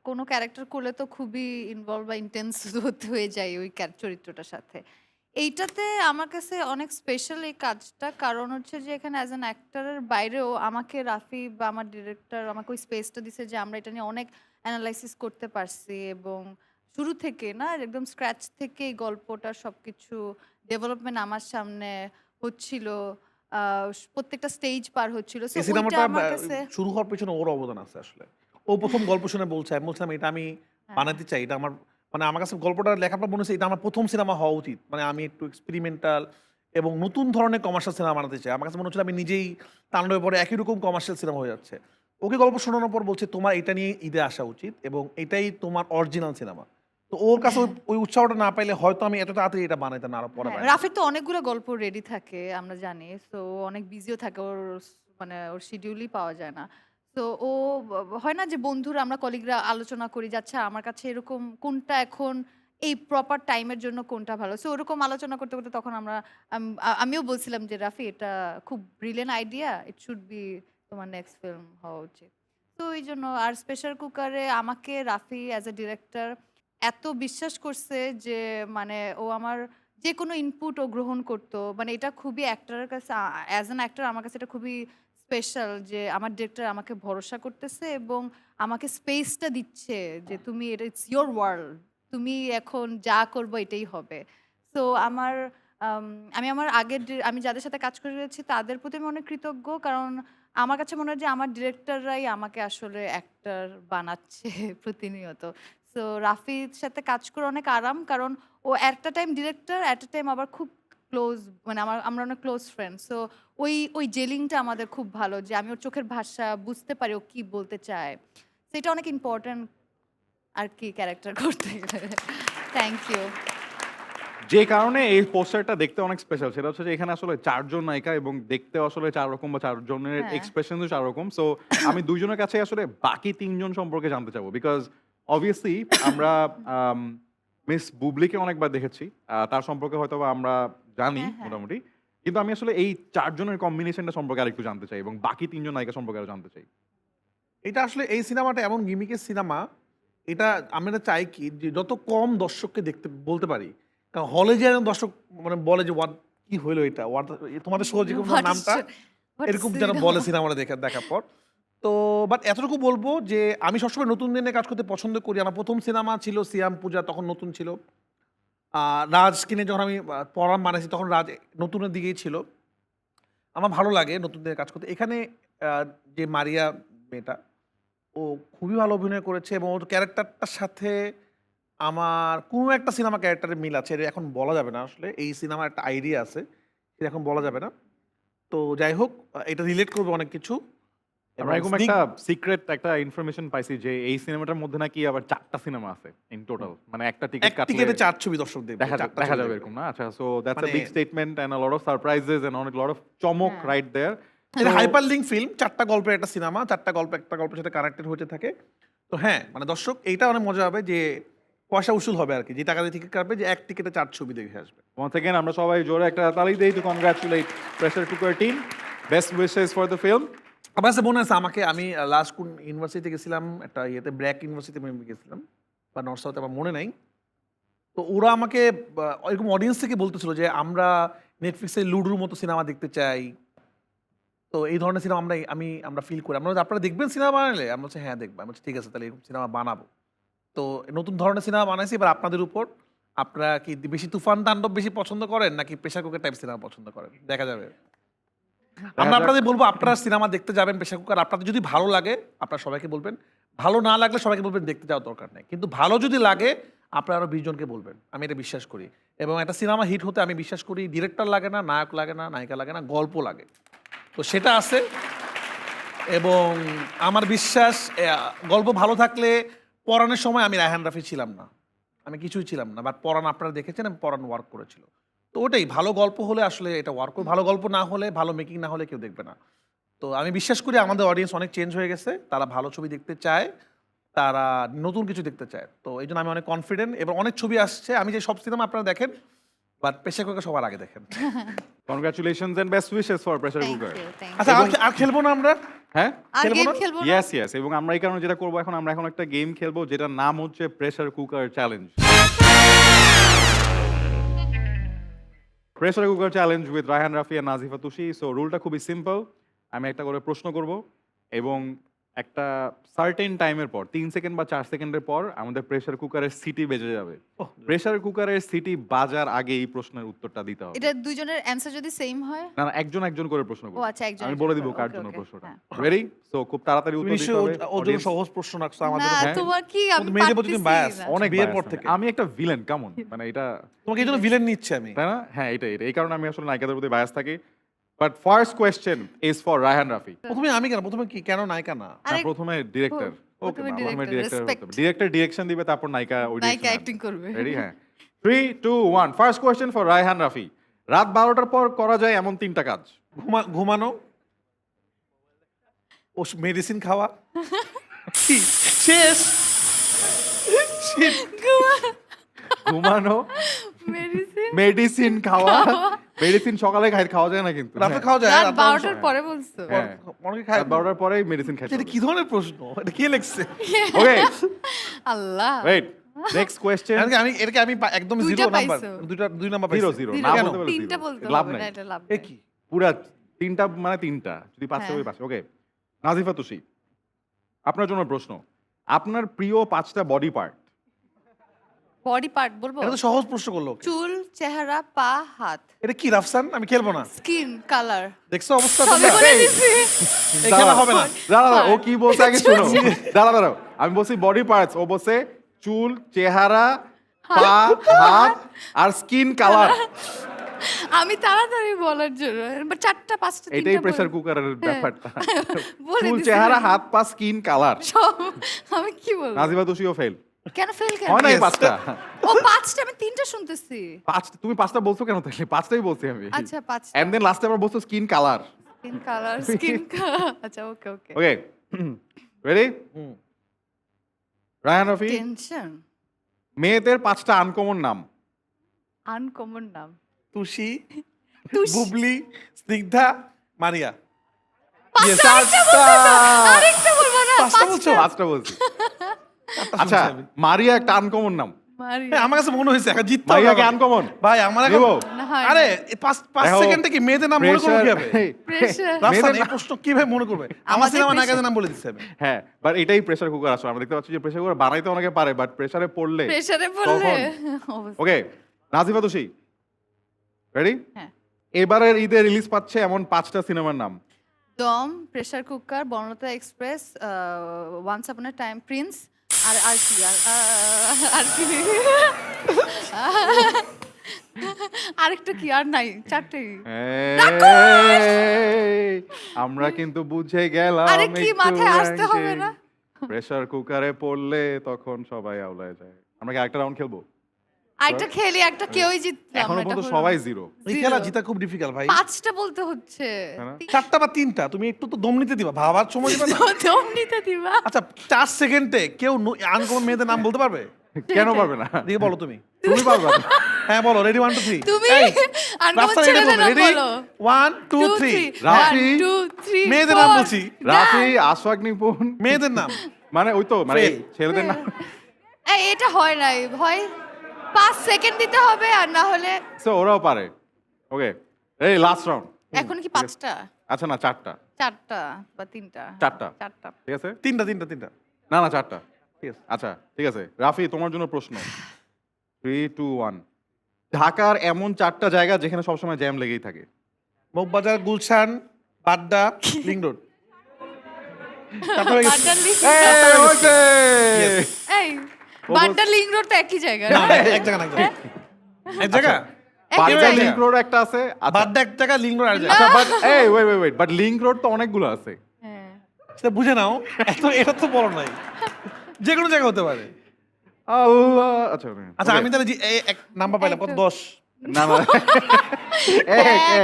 কোনো ক্যারেক্টার করলে তো খুবই ইনভলভ বা ইন্টেন্স হতে হয়ে যায় ওই চরিত্রটার সাথে। এইটাতে আমার কাছে অনেক স্পেশাল এই কাজটা, কারণ হচ্ছে যে এখানে অ্যাজ অ্যান অ্যাক্টরের বাইরেও আমাকে রাফি বা আমার ডিরেক্টর আমাকে ওই স্পেসটা দিছে যে আমরা এটা নিয়ে অনেক অ্যানালাইসিস করতে পারছি, এবং শুরু থেকে না একদম স্ক্র্যাচ থেকে এই গল্পটার সবকিছু ডেভেলপমেন্ট আমার সামনে হচ্ছিল, প্রত্যেকটা স্টেজ পার হচ্ছিল। সো
এই
ওইটা
সিনেমাটা
আমার কাছে
শুরু হওয়ার পেছনে ওর অবদান আছে আসলে। ও প্রথম গল্প শুনে বলছে, আমি বলছিলাম এটা আমি
হ্যাঁ,
বানাতে চাই, এটা আমার মানে আমার কাছে গল্পটা লেখার পর মনে হচ্ছে এটা আমার প্রথম সিনেমা হওয়া উচিত, মানে আমি একটু এক্সপেরিমেন্টাল এবং নতুন ধরনের কমার্শিয়াল সিনেমা বানাতে চাই। আমার কাছে মনে হচ্ছিল আমি নিজেই তাণ্ডবে পরে একই রকম কমার্শিয়াল সিনেমা হয়ে যাচ্ছে। ওকে গল্প শোনানোর পর বলছে তোমার এটা নিয়ে ঈদে আসা উচিত এবং এটাই তোমার অরিজিনাল সিনেমা। তো ওর কাছে ওই উৎসাহটা না পাইলে হয়তো আমি এত তাড়াতাড়ি এটা বানাইতাম না, আরো পরে
হ্যাঁ,
বানাইতাম।
রাফির তো অনেকগুলো গল্প রেডি থাকে আমরা জানি, তো অনেক বিজিও থাকে, ওর মানে ওর শিডিউলই পাওয়া যায় না। তো ও হয় না যে বন্ধুরা আমরা কলিগরা আলোচনা করি যাচ্ছে আমার কাছে এরকম কোনটা এখন এই প্রপার টাইমের জন্য কোনটা ভালো, সো ওরকম আলোচনা করতে করতে তখন আমিও বলছিলাম যে রাফি এটা খুব brilliant idea, it should be তোমার নেক্সট ফিল্ম হওয়া উচিত। তো এই জন্য আর স্পেশাল কুকারে আমাকে রাফি অ্যাজ এ ডিরেক্টর এত বিশ্বাস করছে যে মানে ও আমার যে কোনো ইনপুট ও গ্রহণ করতো, মানে এটা খুবই অ্যাক্টরের কাছে অ্যাজ অ্যান অ্যাক্টর আমার কাছে এটা খুবই স্পেশাল যে আমার ডিরেক্টর আমাকে ভরসা করতেছে এবং আমাকে স্পেসটা দিচ্ছে যে তুমি এটা ইটস ইয়োর ওয়ার্ল্ড, তুমি এখন যা করবো এটাই হবে। তো আমার আমি আমার আমি যাদের সাথে কাজ করেছি তাদের প্রতি আমি অনেক কৃতজ্ঞ, কারণ আমার কাছে মনে হয় যে আমার ডিরেক্টররাই আমাকে আসলে অ্যাক্টর বানাচ্ছে প্রতিনিয়ত। সো রাফির সাথে কাজ করে অনেক আরাম, কারণ ও একটা টাইম ডিরেক্টর, এট এ টাইম আবার খুব ক্লোজ, মানে আমরা অনেক ক্লোজ ফ্রেন্ড। সো ওই জেলিংটা আমাদের খুব ভালো যে আমি ওর চোখের ভাষা বুঝতে পারি ও কি বলতে চায়। সো এটা অনেক ইম্পর্ট্যান্ট আর কি ক্যারেক্টার করতে গেলে। Thank you.
যে কারণে এই পোস্টারটা দেখতে অনেক স্পেশাল সেটা হচ্ছে যে এখানে আসলে 4 জন নায়িকা এবং দেখতে আসলে 4 রকম বা 4 জনের
হ্যাঁ।
এক্সপ্রেশনও 4 রকম। সো আমি 2 জনের কাছে আসলে বাকি 3 জন সম্পর্কে জানতে চাবো। বিকজ অবভিয়াসলি আমরা মিস বুবলিকে অনেকবার দেখেছি। তার সম্পর্কে হয়তোবা আমরা জানি
হ্যাঁ, হ্যাঁ।
মোটামুটি। কিন্তু আমি আসলে এই 4 জনের কম্বিনেশনটা সম্পর্কে আরেকটু জানতে চাই এবং বাকি 3 জন নায়িকা সম্পর্কে আরো জানতে চাই।
এটা আসলে এই সিনেমাটা এমন গিমিকের সিনেমা, এটা আমরা চাই কি যে যত কম দর্শককে দেখতে বলতে পারি, কারণ হলে যে একজন দর্শক মানে বলে যে হোয়াট কি হইলো এটা, হোয়াট তোমাদের সহজ নামটা এরকম যেন বলে সিনেমাটা দেখার পর। তো বাট এতটুকু বলবো যে আমি সবসময় নতুন দিনে কাজ করতে পছন্দ করি। আমার প্রথম সিনেমা ছিল সিয়াম পূজা, তখন নতুন ছিল। রাজকে নিয়ে যখন আমি পরাণ বানাইছি তখন রাজ নতুনের দিকেই ছিল। আমার ভালো লাগে নতুন দিনে কাজ করতে। এখানে যে মারিয়া মেয়েটা, ও খুবই ভালো অভিনয় করেছে এবং ওর ক্যারেক্টারটার সাথে আমার কোনো একটা সিনেমা ক্যারেক্টারের মিল আছে। এটা এখন বলা যাবে না আসলে। এই সিনেমার একটা আইডিয়া আছে, সেটা এখন বলা যাবে না। তো যাই হোক, এটা রিলেট করবে অনেক কিছু।
আমরা এরকম একটা সিক্রেট একটা ইনফরমেশন পাইছি যে এই সিনেমাটার মধ্যে নাকি আবার 4টা সিনেমা আছে ইন টোটাল। মানে একটা টিকেট
এক
কাটলে
টিকেটে 4 ছবি দর্শক দেখবে।
দেখা
4টা
দেখা
ছবি
যাবে
দেখবে।
এরকম না? আচ্ছা, সো দ্যাটস আ
মানে-
big statement and a lot of surprises and অনেক লট অফ চমক
হ্যাঁ।
Right there.
এটা হাইপার লিঙ্ক ফিল্ম, 4টা গল্পের একটা সিনেমা, 4টা গল্প একটা গল্পের সাথে কানেক্টেড হতে থাকে। তো হ্যাঁ, মানে দর্শক এইটা অনেক মজা হবে যে পয়সা উসুল হবে আর কি, যে টাকা দিয়ে টিকিট কাটবে যে এক টিকেটে 4 ছবি দেখে আসবে।
Once again আমরা সবাই জোরে একটা তালি দেই to congratulate pressure cooker team. Best wishes for the film.
আমার কাছে মনে আছে আমি লাস্ট কোন ইউনিভার্সিটিতে গেছিলাম, একটা ইয়েতে ব্র্যাক ইউনিভার্সিটিতে আমি গেছিলাম বা নর্থ সাউথে, আমার মনে নাই। তো ওরা আমাকে এরকম অডিয়েন্স থেকে বলতেছিল যে আমরা নেটফ্লিক্সে লুডুর মতো সিনেমা দেখতে চাই। তো এই ধরনের সিনেমা আমরা ফিল করি। আমরা বলছি, আপনারা দেখবেন সিনেমা বানালে? আমরা বলছি হ্যাঁ দেখবো। আমি বলছি ঠিক আছে, তাহলে এরকম সিনেমা বানাবো। তো নতুন ধরনের সিনেমা বানাইছি, এবার আপনাদের উপর। আপনারা কি বেশি তুফান তাণ্ডব বেশি পছন্দ করেন নাকি প্রেশার কুকার টাইপ সিনেমা পছন্দ করেন? দেখা যাবে। আমরা
যাক।
আপনাদের বলবো আপনারা সিনেমা দেখতে যাবেন প্রেশার কুকার, আপনাদের যদি ভালো লাগে আপনারা সবাইকে বলবেন, ভালো না লাগলে সবাইকে বলবেন দেখতে যাওয়ার দরকার নেই, কিন্তু ভালো যদি লাগে আপনারা আরো 20 জনকে বলবেন। আমি এটা বিশ্বাস করি এবং একটা সিনেমা হিট হতে আমি বিশ্বাস করি ডিরেক্টর লাগে না, নায়ক লাগে না, নায়িকা লাগে না, গল্প লাগে। তো সেটা আছে এবং আমার বিশ্বাস গল্প ভালো থাকলে, পরাণের সময় আমি রায়হান রাফি ছিলাম না, আমি কিছুই ছিলাম না, বাট পরাণ আপনারা দেখেছেন পরাণ ওয়ার্ক করেছিল। তো ওটাই, ভালো গল্প হলে আসলে এটা ওয়ার্ক করে, ভালো গল্প না হলে, ভালো মেকিং না হলে কেউ দেখবে না। তো আমি বিশ্বাস করি আমাদের অডিয়েন্স অনেক চেঞ্জ হয়ে গেছে, তারা ভালো ছবি দেখতে চায়, তারা নতুন কিছু দেখতে চায়। তো এই জন্য আমি অনেক কনফিডেন্ট, এবং অনেক ছবি আসছে। আমি যে সব সিনেমা আপনারা দেখেন, বাট প্রেসার কুকার সবার আগে দেখেন।
Congratulations and best wishes for pressure
thank
cooker.
You thank
আচ্ছা আর খেলবো না আমরা?
হ্যাঁ,
আর
খেলবো
গেম
না?
খেলবো না
ইয়েস ইয়েস, এবং আমরা এই কারণে যেটা করবো আমরা এখন একটা গেম খেলবো যেটার নাম হচ্ছে pressure cooker challenge. Pressure cooker challenge with Raihan Rafi আর নাজিফা তুষি। সো রুলটা খুবই সিম্পল, আমি একটা করে প্রশ্ন করব এবং একটা সার্টেন টাইমের পর 3 সেকেন্ড বা 4 সেকেন্ডের পর আমাদের প্রেসার কুকারের সিটি বেজে যাবে। প্রেসার কুকারের সিটি বাজার আগে এই প্রশ্নের উত্তরটা দিতে হবে।
এটা দুইজনের অ্যানসার যদি সেম হয়?
না না, একজন একজন করে প্রশ্ন
ও
করব।
আচ্ছা, একজন
আমি
একজন
বলে
করে।
দিব কার
Okay,
জন্য
okay,
প্রশ্নটা।
হ্যাঁ।
রেডি? সো খুব তাড়াতাড়ি উত্তর দিতে হবে।
ওর জন্য
Audience-
সহজ প্রশ্ন রাখছো আমাদের।
না
হ্যাঁ।
তোমার কি আমি
মেয়েদের প্রতি তুমি bias।
পারতেছি না।
অনেক
বিয়ের
bias
পর
আমি।
থেকে।
আমি একটা ভিলেন কেমন, মানে এটা
তোমাকে এই জন্য ভিলেন নিচ্ছে আমি।
তাই না? হ্যাঁ, এটাই এই কারণে আমি আসলে নায়িকাদের প্রতি বায়াস থাকি। But first question is for Raihan Rafi.
প্রথমে আমি কেন? প্রথমে কি কেন নায়িকা না?
না,
আরেক-
প্রথমে ডিরেক্টর। ওকে,
প্রথমে
প্রথমে
director,
director
respect.
Director direction দিবে, তারপর নায়িকা ওই
নায়িকা অ্যাক্টিং করবে।
রেডি? হ্যাঁ, 3 2 1 first question for Raihan Rafi. রাত 12টার পর করা যায় এমন 3টা কাজ।
ঘুমানো, মেডিসিন খাওয়া, কি? শেষ। Shit.
ঘুমানো,
মেডিসিন
মেডিসিন খাওয়া। মেডিসিন সকালে খাওয়া যায় না কিন্তু।
রাতে খাওয়া যায়?
রাত
রাতে
12টার পরে বলছো?
হ্যাঁ।
অনেকে খায়।
রাত 12টার পরে মেডিসিন খাইতে
এটা কি ধরনের প্রশ্ন? এটা কে লিখছে?
Okay,
Allah.
Wait, next question.
এটাকে আমি একদম
দুইটা
0 নাম্বার,
পাইছো।
দুই নাম্বার
জিরো
পাইছি।
জিরো
তিন-
না
কেন?
বলতে পারলে
তিনটা
zero।
বলতে
লাভ
হবে
নাই।
না, এটা লাভ
এ
নেই।
কি?
পুরা 3টা মানে 3টা, যদি 5টা
হ্যাঁ।
হবে 5। ওকে, নাজিফা তুষি, আপনার জন্য প্রশ্ন। আপনার প্রিয় 5টা বডি পার্ট।
বডি পার্ট বলবো?
এটা তো সহজ প্রশ্ন করলো।
চুল, চেহারা, পা, হাত,
এটা কি রাফসান? আমি খেলবো না।
Skin, colour.
দেখছো অবস্থা
সবই
তোমরা?
বলে দিছি।
এই খেলা হবে না।
দাঁড়া, ও কি বলছে আগে শোনো। দাঁড়াও, আমি বলছি বডি পার্টস, ও বলছে চুল, চেহারা, পা, হাত আর স্কিন কালার।
আমি তাড়াতাড়ি বলার জন্য এবার 4টা 5টা
এটাই প্রেসার কুকারের ব্যাপারটা।
বলে
চুল,
দিছি।
চেহারা, হাত, পা, স্কিন কালার।
সব আমি কি বলবো?
নাজিফা তুষিও ফেল।
কেন ফেল কেন?
হয় না এই
Yes.
5টা?
ও 5টা, আমি 3টা শুনতেছি।
5টা তুমি 5টা বলছো কেন তাহলে? 5টাই বলছি আমি।
আচ্ছা 5টা।
এন্ড দেন লাস্টে আবার বলছো skin colour.
Skin colour, skin colour. আচ্ছা ওকে ওকে।
ওকে, রেডি?
হুম।
রায়হান রাফি,
টেনশন।
মেয়েদের 5টা আনকমন নাম।
আনকমন নাম।
তুষি,
তুষি।
বুবলি, স্নিগ্ধা, মারিয়া।
পাঁচটা আরেকটা বলবো না?
5টা বলছো?
5টা বলছি। আচ্ছা, মারিয়া একটা আনকমন নাম।
মারিয়া।
হ্যাঁ, আমার কাছে মনে হয়েছে এখন জিততে হবে
মারিয়াকে
আমাকে।
আনকমন
ভাই আমার এখন
দেবো?
না, হয়
আরে
না।
5
দেখো,
সেকেন্ডে কি মেয়েদের নাম মনে করবো কিভাবে?
Pressure।
রাফসান,
মেয়েদের
এই প্রশ্ন কিভাবে মনে করবে? আমার
আমাদের
সিনেমা
pressure-
নায়িকাদের নাম বলে দিচ্ছে আমি।
হ্যাঁ, বাট এটাই প্রেসার কুকার। আসলে আমরা দেখতে পাচ্ছি যে প্রেসার কুকার বানাইতে অনেকে পারে, বাট প্রেসারে পড়লে।
প্রেসারে পড়লে অবস্থা।
ওকে, নাজিফা তুষি, রেডি?
হ্যাঁ।
এবারের ঈদে রিলিজ পাচ্ছে এমন 5টা সিনেমার নাম।
Dum, pressure cooker, Bonolota express, once upon a time, Prince, আর কি আর কি আরেকটা কি? আর নাই, 4টাই।
এই, আমরা কিন্তু বুঝে গেলাম।
আরে কি মাথায় আসতে হবে না?
প্রেসার কুকারে পড়লে তখন সবাই আউলায় যায়। আমরা কি আরেকটা রাউন্ড খেলবো?
আরেকটা খেলি, একটা কেউই জিতলাম
এখনো
না,
পর্যন্ত
এটা হলো
সবাই
না।
0।
এই
Zero।
খেলা জিতা খুব ডিফিকাল্ট ভাই।
5টা বলতে হচ্ছে।
হ্যাঁ।
4টা বা 3টা, তুমি একটু তো দম নিতে দিবা, ভাবার সময় দিবা না।
দম নিতে দিবা।
আচ্ছা 4 সেকেন্ডে কেউ আনকমন মেয়েদের নাম বলতে পারবে?
কেন পারবে না?
দিয়ে বলো তুমি।
তুমি পারবে না।
হ্যাঁ বলো, রেডি 1 2 3।
তুমি আনকমন ছেলেদের নাম বলো।
1 2 3।
রাফি।
1 2 3
মেয়েদের নাম বলছি।
রাফি, আশফাক নিপুণ,
মেয়েদের নাম।
মানে ওই তো মানে
Fail.
ছেলেদের নাম।
এই এটা হয় নাই ভাই। 5 সেকেন্ড দিতে হবে, আর না হলে
সো ওরাও পারে। ওকে, এই লাস্ট রাউন্ড।
এখন কি 5টা?
আচ্ছা না, 4টা।
4টা বা 3টা?
4টা।
4টা।
ঠিক আছে?
3টা।
না না, 4টা।
ঠিক আছে।
আচ্ছা ঠিক আছে, রাফি তোমার জন্য প্রশ্ন। 3 2 1 ঢাকার এমন 4টা জায়গা যেখানে সবসময় জ্যাম লেগেই থাকে।
Moghbazar, Gulshan, Badda, link road. 4টা হয়ে গেছে।
বাড্ডা লিং
এই, হয়েছে।
এই বাড্ডা লিং রোড তো একই জায়গা।
না, এক জায়গা না, এক জায়গা। এক জায়গা?
বাড্ডা
জায়গা?
লিংক রোড একটা আছে। আচ্ছা
বাড্ডা এক জায়গা, লিং রোড আর জায়গা।
আচ্ছা, বাট এই ওয়েট, বাট লিংক রোড তো অনেকগুলো আছে।
হ্যাঁ।
সেটা বুঝে নাও। এটা তো বড় নাই। যে কোনো জায়গা হতে পারে।
আল্লাহ। আচ্ছা
আচ্ছা
okay.
আমি তাহলে এক নাম্বার পাইলাম, কত? 10।
না না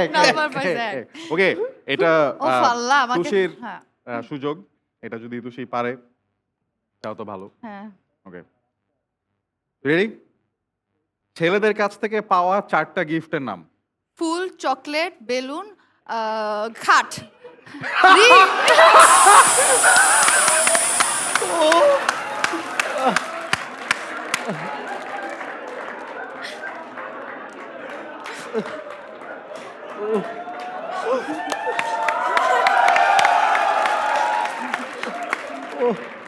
এক number পাইছে, এক।
ওকে এটা
ও আল্লাহ আমাকে
তুষির
হ্যাঁ
সুযোগ, এটা যদি তুষি পারে তাও তো ভালো।
হ্যাঁ
ওকে রেডি? ছেলেদের কাছ থেকে পাওয়া 4টা গিফটের নাম।
ফুল, চকলেট, বেলুন, খাট।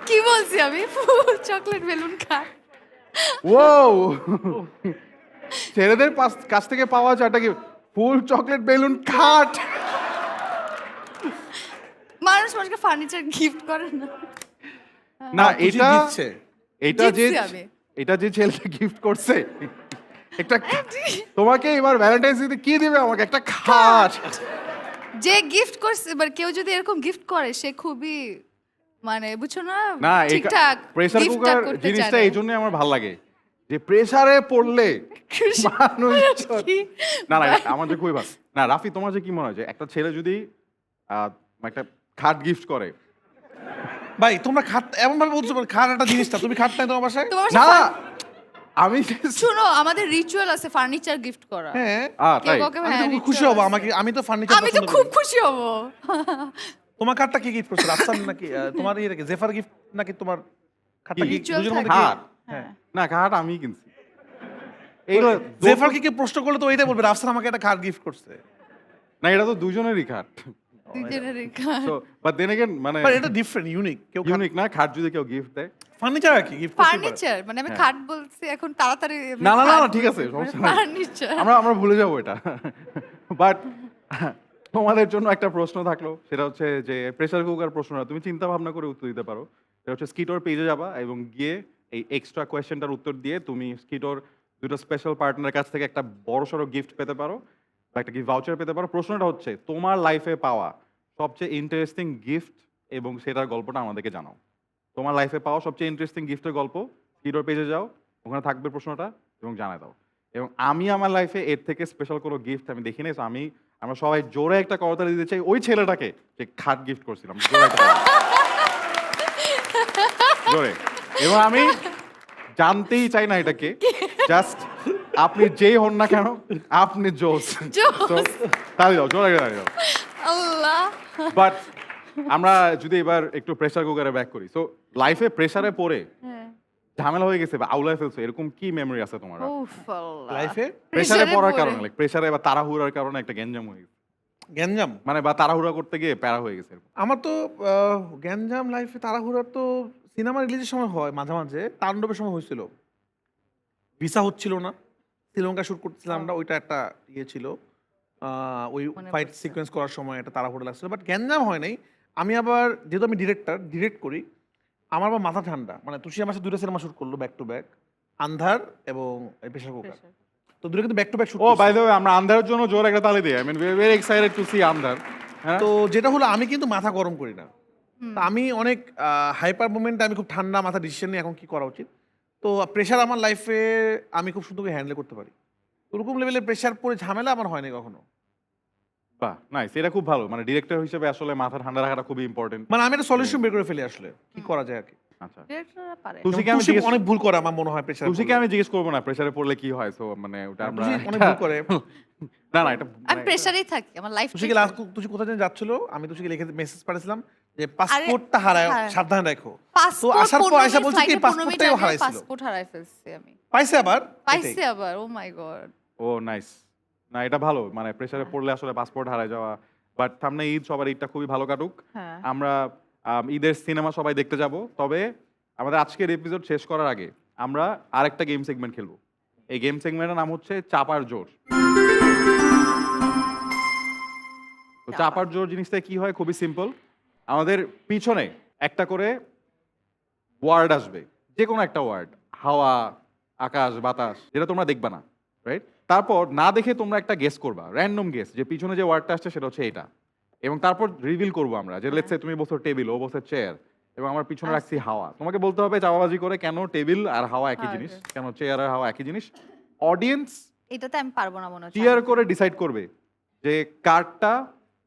কি বলছি আমি? ফুল, চকলেট, বেলুন, খাট।
ও ছেলেদের কাছ থেকে পাওয়া 4টা গিফট, ফুল, চকলেট, বেলুন, খাট।
মানুষ মানুষকে ফার্নিচার গিফট করে না।
না
তুষি
এটা
জিতছে।
এটা যে
জিতছি আমি।
এটা যে ছেলেটা গিফট করছে একটা তোমাকে এবার ভ্যালেন্টাইন্স ডে কি দিবে আমাকে? একটা খাট।
যে গিফট করছে, এবার কেউ যদি এরকম গিফট করে সে খুবই মানে বুঝছো না
না
ঠিকঠাক
প্রেসার
gift-টা
কুকার
করতে
জিনিসটা
চায় না।
এই জন্যই আমার ভালো লাগে যে প্রেসারে পড়লে মানুষ
কি?
না না আমার যে খুবই ভালো। না রাফি, তোমার যে কি মনে হয় যে একটা ছেলে যদি একটা খাট গিফট করে?
ভাই তোমরা খাট এমন ভাবে বলছো, খাট একটা জিনিসটা, তুমি খাট নাই তোমার বাসায়?
তোমার
না
বাসায়
আমি
শুনো, আমাদের রিচুয়াল আছে ফার্নিচার গিফট করা।
হ্যাঁ
কেউ
তাই
কাউকে
আমি
হ্যাঁ,
তো খুব খুশি
ritual
হব,
আছে।
আমাকে আমি তো ফার্নিচার
আমি তো খুব খুশি হব।
তোমার কার্ডটা কি গিফট করছো? রাফসান নাকি তোমার ইয়ে নাকি জেফার গিফট নাকি তোমার খাটটা কি
Ritual
দুজনের মধ্যে
থাকে।
কি?
খাট
হ্যাঁ।
না খাট আমি কিনছি এইগুলো
জেফার কি প্রশ্ন করলে তো এইটাই বলবে রাফসান আমাকে একটা খাট গিফট করছে।
না এটা তো দুজনেরই খাট।
দুজনেরই খাট।
তো বাট দেন अगेन মানে
বাট এটা ডিফারেন্ট, ইউনিক। কেউ
ইউনিক না খাট যদি কেউ গিফট দেয়?
ফার্নিচার আর কি গিফট করতে পারে।
ফার্নিচার মানে আমি
হ্যাঁ।
খাট বলছি এখন তাড়াতাড়ি
না না না না, ঠিক আছে সমস্যা নাই।
ফার্নিচার।
আমরা ভুলে যাবো এটা। বাট তোমাদের জন্য একটা প্রশ্ন থাকলো, সেটা হচ্ছে যে প্রেসার কুকার প্রশ্নটা তুমি চিন্তা ভাবনা করে উত্তর দিতে পারো। সেটা হচ্ছে স্কিটোর পেজে যাবা এবং গিয়ে এই এক্সট্রা কোয়েশ্চেনটার উত্তর দিয়ে তুমি স্কিটোর দুটো স্পেশাল পার্টনারের কাছ থেকে একটা বড়সড় গিফট পেতে পারো বা একটা গিফট ভাউচার পেতে পারো। প্রশ্নটা হচ্ছে তোমার লাইফে পাওয়া সবচেয়ে ইন্টারেস্টিং গিফট এবং সেটার গল্পটা আমাদেরকে জানাও। তোমার লাইফে পাওয়া সবচেয়ে ইন্টারেস্টিং গিফটের গল্প, স্কিটোর পেজে যাও, ওখানে থাকবে প্রশ্নটা এবং জানায় দাও। এবং আমি আমার লাইফে এর থেকে স্পেশাল কোনো গিফট আমি দেখি নাই। আমরা সবাই জোরে একটা করতালি দিতে চাই ওই ছেলেটাকে যে খাট গিফট করছিলাম, জোরে একটা করতালি। জোরে। এবং আমি জানতেই চাই না এটাকে, জাস্ট আপনি যেই হন না কেন আপনি জোস।
জোস।
তালি দাও, জোরে তালি দাও।
আল্লাহ।
বাট আমরা যদি এবার একটু প্রেসার কুকারে ব্যাক করি, সো লাইফে প্রেসারে পড়ে
হ্যাঁ।
ঝামেলা হয়ে গেছে বা আউলায় ফেলছো, এরকম কি মেমরি আছে তোমার
উফ আল্লাহ।
লাইফে
প্রেসারে
Pressure-এ
পড়ার
পড়ে।
কারণে? লাইক প্রেসারে বা তাড়াহুড়ার কারণে একটা গ্যাঞ্জাম হয়ে গেছে,
গ্যাঞ্জাম?
মানে বা তাড়াহুড়া করতে গিয়ে প্যারা হয়ে গেছে এরকম।
আমার তো গ্যাঞ্জাম লাইফে তাড়াহুড়া তো সিনেমা রিলিজের সময় হয় মাঝে মাঝে। তাণ্ডবের সময় হয়েছিল, ভিসা হচ্ছিল না, শ্রীলঙ্কা শুট করতেছিলাম আমরা, ওইটা একটা ইয়ে ছিল। ওই
মনে
ফাইট
পড়ছে।
সিকোয়েন্স করার সময় একটা তাড়াহুড়া লাগছিল, বাট গ্যাঞ্জাম হয় নাই। আমি আবার যেহেতু আমি ডিরেক্ট করি, আমার আবার মাথা ঠান্ডা। মানে তুষি আমার সাথে 2টা সিনেমা শুট করলো ব্যাক টু ব্যাক, আন্ধার এবং প্রেসার কুকার। তো দুটো কিন্তু back to back shoot.
Oh by the way আমরা আন্ধারের জন্য জোর একটা তালি দিই। I mean very excited to see Andhar. হ্যাঁ
তো যেটা হলো আমি কিন্তু মাথা গরম করি না। তো আমি অনেক হাইপার মোমেন্টে আমি খুব ঠান্ডা মাথা ডিসিশন নিই এখন কি করা উচিত। তো প্রেশার আমার লাইফে আমি খুব সুন্দর করে হ্যান্ডেল করতে পারি। ওরকম লেভেলের প্রেশার পরে ঝামেলা আমার হয়নি কখনো।
বাহ নাইস, এটা খুব ভালো। মানে ডিরেক্টর হিসেবে আসলে মাথা ঠান্ডা রাখাটা খুবই ইম্পর্টেন্ট।
মানে আমি একটা সলিউশন বের করে ফেলি আসলে কি করা যায় আর কি।
আচ্ছা
ডিরেক্টররা পারে।
তুষিকে আমি জিজ্ঞেস
অনেক ভুল করে আমার মনে হয় প্রেশার।
তুষিকে আমি জিজ্ঞেস করবো না প্রেসারে পড়লে কি হয়, সো মানে ওটা আমরা
অনেক ভুল করে।
না না এটা
আমি প্রেসারেই থাকি আমার লাইফ।
তুষিকে লাস্ট তুষি কোথায় যেন যাচ্ছিল, আমি তুষিকে লিখে মেসেজ পাঠিয়েছিলাম যে পাসপোর্টটা হারায়,
হ্যাঁ।
সাবধানে রাখো। তো
পাসপোর্ট
আসার পর আয়শা বলছে কি পাসপোর্টটাও হারাইছিল।
পাসপোর্ট হারাই ফেলছি আমি।
পাইছে আবার,
পাইছি আবার। ও মাই গড।
ও নাইস। না এটা ভালো, মানে প্রেসারে পড়লে আসলে পাসপোর্ট হারায় যাওয়া। বাট সামনে ঈদ, সবার ঈদটা খুবই ভালো কাটুক।
হ্যাঁ।
আমরা ঈদের সিনেমা সবাই দেখতে যাব। তবে আমাদের আজকের এপিসোড শেষ করার আগে আমরা আরেকটা গেম সেগমেন্ট খেলবো। এই গেম সেগমেন্টের নাম হচ্ছে চাপার জোর। তো চাপার জোর জিনিসটা কি হয়, খুবই সিম্পল। আমাদের পিছনে একটা করে ওয়ার্ড আসবে, যে কোনো একটা ওয়ার্ড, হাওয়া, আকাশ, বাতাস, যেটা তোমরা দেখবা না, রাইট? তারপর না দেখে তোমরা একটা গেস করবা, র্যান্ডম গেস, যে পিছনে যে ওয়ার্ডটা আসছে সেটা হচ্ছে এটা। এবং তারপর রিভিল করবো আমরা যে লেটস সে তুমি বলছো টেবিল, ও বলছে চেয়ার, এবং আমার পিছনে রাখছি হাওয়া। তোমাকে বলতে হবে চাপাবাজি করে কেন টেবিল আর হাওয়া একই জিনিস, কেন চেয়ার আর হাওয়া একই জিনিস। অডিয়েন্স
এটাতে আমি পারবো না মনে হচ্ছে।
টিয়ার করে ডিসাইড করবে যে কারটা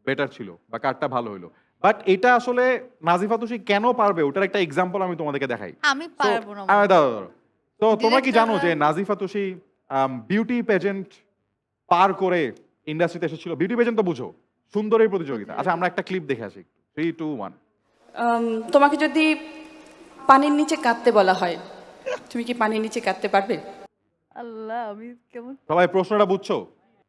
বেটার ছিল বা কারটা ভালো হলো। বাট এটা আসলে নাজিফা তুষি কেন পারবে ওটার একটা এক্সাম্পল আমি তোমাদেরকে দেখাই।
আমি পারবো না।
দাঁড়াও। তো তোমরা কি জানো যে
Director-রা-
নাজিফা তুষি বিউটি পেজেন্ট পার করে ইন্ডাস্ট্রিতে এসেছিল? বিউটি পেজেন্ট তো বুঝো, সুন্দরের প্রতিযোগিতা। আচ্ছা আমরা একটা ক্লিপ দেখে আসি। 3, 2, 1।
তোমাকে যদি পানির নিচে কাঁদতে বলা হয়, তুমি কি পানির নিচে কাঁদতে পারবে?
আল্লাহ, আমি কেমন
সবাই প্রশ্নটা বুঝছো?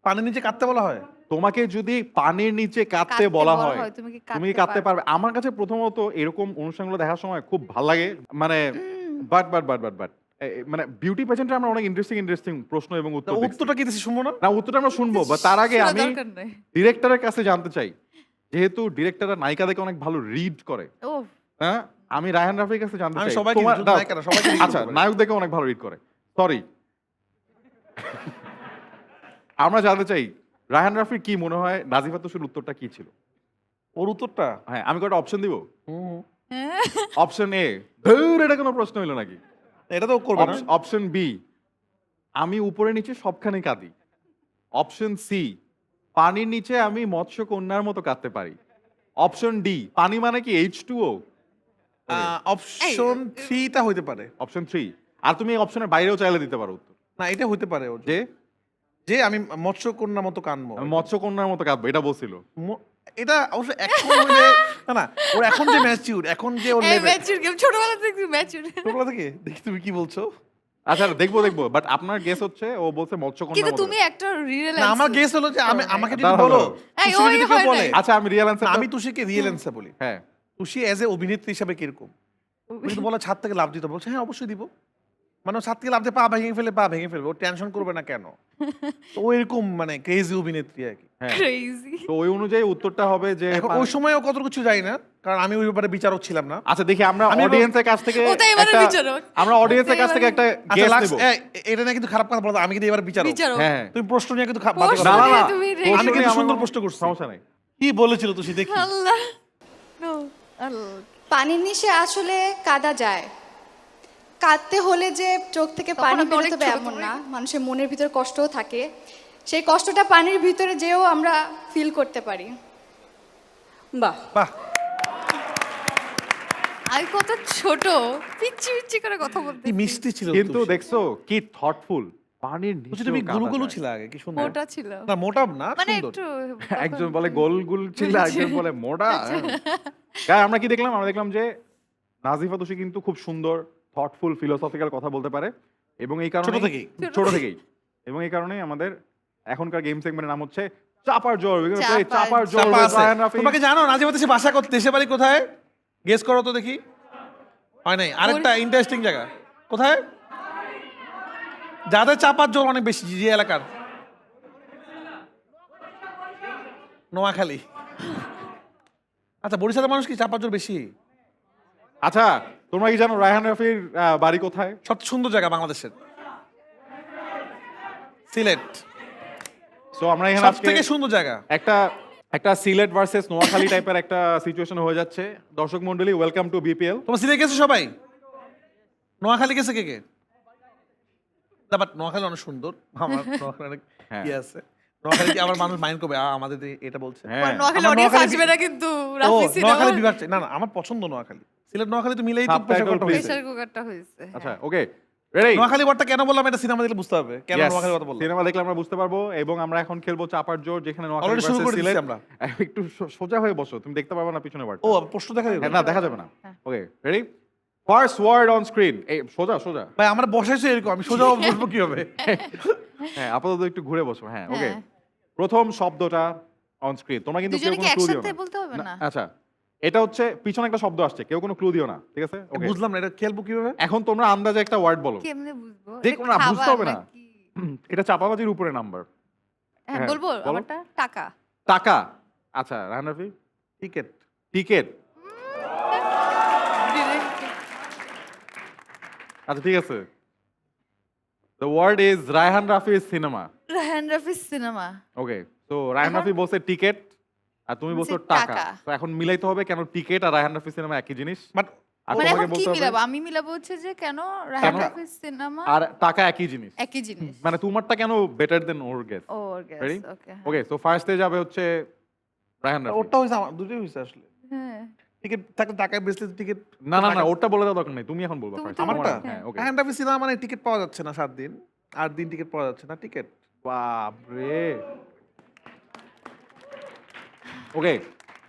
পানির নিচে কাটতে বলা হয়?
তোমাকে যদি পানির নিচে কাঁদতে
কাঁদতে
বলা
বলা
হয়
হয়, তুমি কি
তুমি কি
কাঁদতে
কাঁদতে পারবে? আমার কাছে প্রথমত এরকম অনুষ্ঠানগুলো দেখার সময় খুব ভালো লাগে, মানে বাট মানে বিউটি পেজেন্টে আমরা অনেক ইন্টারেস্টিং প্রশ্ন এবং
তা
উত্তর দেখছি।
উত্তরটা কি দিচ্ছি শুনবো না?
না, উত্তরটা আমরা শুনবো, বা তার আগে
শোনা
আমি
দরকার নেই।
ডিরেক্টরের কাছে জানতে চাই, যেহেতু ডিরেক্টররা নায়িকাদেরকে অনেক ভালো রিড করে,
ও
হ্যাঁ, আমি রায়হান রাফির কাছে জানতে
আমি
চাই
সবাইকে
তোমার
শুধু
দাও।
নায়িকারা, সবাইকে read
আচ্ছা,
করতে পারি।
নায়কদেরকে অনেক ভালো রিড করে, সরি। আমরা জানতে চাই রায়হান রাফির কি মনে হয় নাজিফা তুষির উত্তরটা কি ছিল?
ওর উত্তরটা
হ্যাঁ, আমি কয়েকটা অপশন দিব।
হুম,
অপশন এ, ধুর এটা কোনো প্রশ্ন হইলো নাকি?
এটা তো ও করবে না।
অপশন বি, আমি উপরে নিচে সবখানে কাঁদি। অপশন সি, পানির নিচে আমি মৎস্য কন্যার মতো কাঁদতে পারি। অপশন ডি, পানি মানে কি H2O?
অপশন 3টা হইতে পারে।
অপশন 3, আর তুমি এই অপশনের বাইরেও চাইলে দিতে পারো উত্তর,
না, এটা হইতে পারে ওর,
যে
যে আমি মৎস্যকন্যার মতো কানবো।
আমি মৎস্য কন্যার মতো কাঁদবো, এটা বলছিল।
এটা অবশ্য এখন হইলে না, ওর এখন যে ম্যাচিউর, এখন যে ওর
এই
লেভেল
ম্যাচুর গেম ছোটবেলা থেকে ম্যাচুর।
ছোটবেলা থেকে দেখি তুমি কি বলছো।
আচ্ছা দেখবো, বাট আপনার গেস হচ্ছে ও বলছে মৎস্য
কিন্তু
কন্যার মতো।
তুমি একটা রিয়েল
না, আমার গেস হলো যে আমাকে যদি
দাঁড়াও,
বলো,
এই,
তুষিকে
ওই
যদি কেউ
হয়
বলে,
নাই।
আচ্ছা আমি রিয়েল অ্যান্সার,
আমি তুষিকে রিয়েল অ্যান্সার বলি,
হ্যাঁ,
তুষি অ্যাজ এ অভিনেত্রী হিসাবে কিরকম, তুমি যদি বলো ছাদ থেকে লাভ দিতে, বলছে হ্যাঁ অবশ্যই দিব। মানে ও ছাদ থেকে লাভ দিয়ে পা ভেঙে ফেলবে, ও টেনশন করবে না কেন? তো ও এরকম মানে ক্রেজি অভিনেত্রী আর কি।
হ্যাঁ।
ক্রেজি।
তো ওই অনুযায়ী উত্তরটা হবে যে
এখন ওই সময় ও কত কিছু যাই না, কারণ আমি ওই ব্যাপারে বিচারক ছিলাম না।
আচ্ছা দেখি আমরা
আমি
অডিয়েন্সের কাছ থেকে
ওটাই এবারে
একটা,
বিচারক।
আমরা অডিয়েন্সের কাছ থেকে একটা
আচ্ছা
গেস
লাক্স,
নেব।
এটা না কিন্তু খারাপ কথা বলো, আমি কিন্তু এবার বিচারক।
বিচারক।
হ্যাঁ,
তুমি প্রশ্ন নিয়ে কিন্তু বাজে
প্রশ্ন
কথা
না,
বলো।
না,
নিয়ে
না,
তুমি
প্রশ্ন
আমি
নিয়ে
কিন্তু
আমার
সুন্দর
কোনো
প্রশ্ন করছি।
সমস্যা নাই।
কি বলেছিল তুষি দেখি?
আল্লাহ, নো, আল্লাহ।
পানির নিচে আসলে কাদা যায়, কাঁদতে হলে যে চোখ থেকে
তখন
পানি
আমি অনেক
বেরোতে হবে
ছোট
এমন
ছোট
না, মানুষের মনের ভিতর কষ্টও থাকে, সেই কষ্টটা পানির ভিতরে যেও আমরা ফিল করতে পারি।
বাহ,
বাহ,
আমি কত ছোট, পিচ্ছি পিচ্ছি করে কথা বলতে।
কি মিষ্টি ছিল
কিন্তু
তুষি।
দেখছো কি থটফুল, পানির
তুষি
নিচে
তুমি গুলুগুলু ছিল আগে, কি সুন্দর।
মোটা ছিল,
না মোটা না,
মানে
সুন্দর।
একটু
একজন বলে গোল ছিল, একজন বলে মোটা। গায়ে আমরা কি দেখলাম? আমরা দেখলাম যে নাজিফা তুষি কিন্তু খুব সুন্দর, থটফুল, ফিলোসফিক্যাল কথা বলতে পারে, এবং এই কারণে ছোট থেকেই এবং এই কারণেই আমাদের এখনকার গেম সেগমেন্টের নাম হচ্ছে চাপার জোর। চাপার জোর
চাপা
with
আছে।
রায়হান রাফি।
তোমাকে জানো নাজিমা দেশে বাসা করতে, দেশে বাড়ি কোথায়? গেস করো তো দেখি। হয় নাই, আরেকটা ইন্টারেস্টিং জায়গা কোথায়? যাদের চাপার জোর অনেক বেশি, যে এলাকার নোয়াখালী। আচ্ছা, বরিশালের মানুষ কি চাপার জোর বেশি?
আচ্ছা তোমরা কি জানো রায়হান রাফির বাড়ি কোথায়?
সবচেয়ে সুন্দর জায়গা বাংলাদেশের সিলেট।
সো আমরা এখানে
সব
আজকে
থেকে সুন্দর জায়গা।
একটা সিলেট ভার্সেস নোয়াখালী টাইপের একটা সিচুয়েশন হয়ে যাচ্ছে। দর্শক মন্ডলী, ওয়েলকাম টু বিপিএল।
তোমার সিলেট গেছে সবাই? নোয়াখালী গেছে কে কে? বাট নোয়াখালী অনেক সুন্দর, আমার নোয়াখালী অনেক
হ্যাঁ।
কি আছে। নোয়াখালী কি আবার মানুষ মাইন্ড করবে, আমাদের এটা বলছে।
হ্যাঁ,
নোয়াখালী
আমার
অডিয়েন্স
নোয়াখালী-
আসবে না কিন্তু
ও
রাফি
নোয়াখালী
সিনেমা
বিভাগ চাই। না না, আমার পছন্দ নোয়াখালী। সিলেট নোয়াখালী তো মিলেই তো
Subtitle
প্রেসার কুকারটা
please।
হয়েছে।
প্রেসার কুকারটা হয়েছে।
আচ্ছা ওকে, রেডি?
নোয়াখালী ওয়ার্ডটা কেন বললাম এটা সিনেমা দেখলে বুঝতে হবে কেন নোয়াখালী কথা বললাম।
সিনেমা দেখলে আমরা বুঝতে পারবো, এবং আমরা এখন খেলবো চাপার জোর, যেখানে নোয়াখালী
অলরেডি শুরু
ভার্সেস
করে
সিলেট।
দিচ্ছি আমরা।
একটু সোজা হয়ে বসো, তুমি দেখতে পারবে না পিছনে ওয়ার্ড।
ও প্রশ্ন দেখা যাবে?
না দেখা যাবে না। Okay ready? First word on screen. এই সোজা সোজা,
ভাই আমরা বসাইছো এরকম, আমি সোজা বসবো কিভাবে?
হ্যাঁ আপাতত একটু ঘুরে বসো। হ্যাঁ ওকে,
হ্যাঁ।
প্রথম শব্দটা অন স্ক্রিন। তোমরা কিন্তু কেউ
দুজনে কি
কোনো ক্লু দিও
একসাথে
না।
বলতে হবে না?
আচ্ছা, এটা হচ্ছে পিছনে একটা শব্দ আসছে, কেউ কোনো ক্লু দিও না, ঠিক আছে? ওকে,
বুঝলাম না, এটা খেলবো কিভাবে?
এখন তোমরা আন্দাজে একটা ওয়ার্ড বলো।
কেমনে বুঝবো?
যে
এটা
কোনো না, বুঝতে
খাবার
হবে না।
নাকি?
এটা চাপাবাজির উপরে নাম্বার।
হ্যাঁ,
হ্যাঁ,
বলবো
বলো।
আমারটা টাকা।
টাকা। আচ্ছা রায়হান রাফি?
টিকেট।
টিকেট। আচ্ছা ঠিক আছে, the word is Raihan Rafi cinema.
Raihan Rafi cinema.
Okay, তো রায়হান রাফি বলছে টিকেট আর তুমি বলছো
বলছি
টাকা।
টাকা।
তো এখন মিলাইতে হবে, কেন টিকেট আর রায়হান রাফি সিনেমা একই জিনিস।
বাট
আর
মানে
তোমাকে
এখন কি
বলতে হবে
মিলাবো? আমি মিলাবো হচ্ছে যে কেন রাহান রাফির সিনেমা
আর টাকা একই জিনিস।
একই জিনিস।
মানে তোমারটা কেন বেটার দেন ওর গেস?
ওর গেস।
Ready?
ওকে।
ওকে, সো ফার্স্টে যাবে হচ্ছে রায়হান রাফি।
ওটা হয়েছে আমার দুটোই হয়েছে আসলে।
হ্যাঁ।
টিকিট থাকলে টাকায় বেচলে টিকিট
না না না, ওটা বলে দেওয়া দরকার নেই, তুমি এখন বলবা
তুমি
ফার্স্ট।
তো
আমারটা?
হ্যাঁ, ওকে।
রায়হান রাফি সিনেমা মানে টিকিট পাওয়া যাচ্ছে না 7 দিন, 8 দিন টিকিট পাওয়া যাচ্ছে না টিকিট।
বাপ রে। ওকে,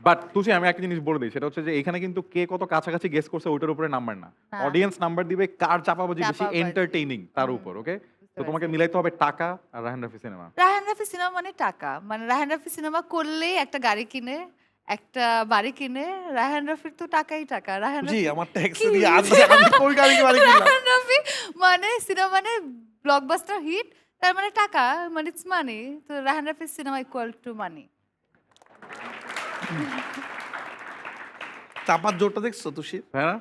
বাট তুষি আমি একটা জিনিস বলে দিই, সেটা হচ্ছে যে এখানে কিন্তু কে কত কাছাকাছি গেস করছে ওইটার উপরে নাম্বার না,
হ্যাঁ।
অডিয়েন্স নাম্বার দিবে কার চাপাবাজি বেশি
চাপাবাজি।
এন্টারটেইনিং তার উপর। ওকে, তো তোমাকে মিলাইতে হবে টাকা আর রায়হান রাফি সিনেমা।
রাহান রাফি সিনেমা মানে টাকা, মানে রাহান রাফি সিনেমা করলেই একটা গাড়ি কিনে, একটা বাড়ি কিনে। রাহান রাফির তো টাকাই টাকা। রাহান
জি
রাফি
আমার ট্যাক্স
কি?
দিয়ে আজ আমি কই গাড়ি বাড়ি কিনলাম।
রাহান রাফি মানে সিনেমা মানে ব্লকবাস্টার হিট, তার মানে টাকা, মানে ইটস মানি। তো রাহান রাফির সিনেমা ইকুয়াল টু মানি।
চাপার জোরটা দেখছো তুষির?
হ্যাঁ না,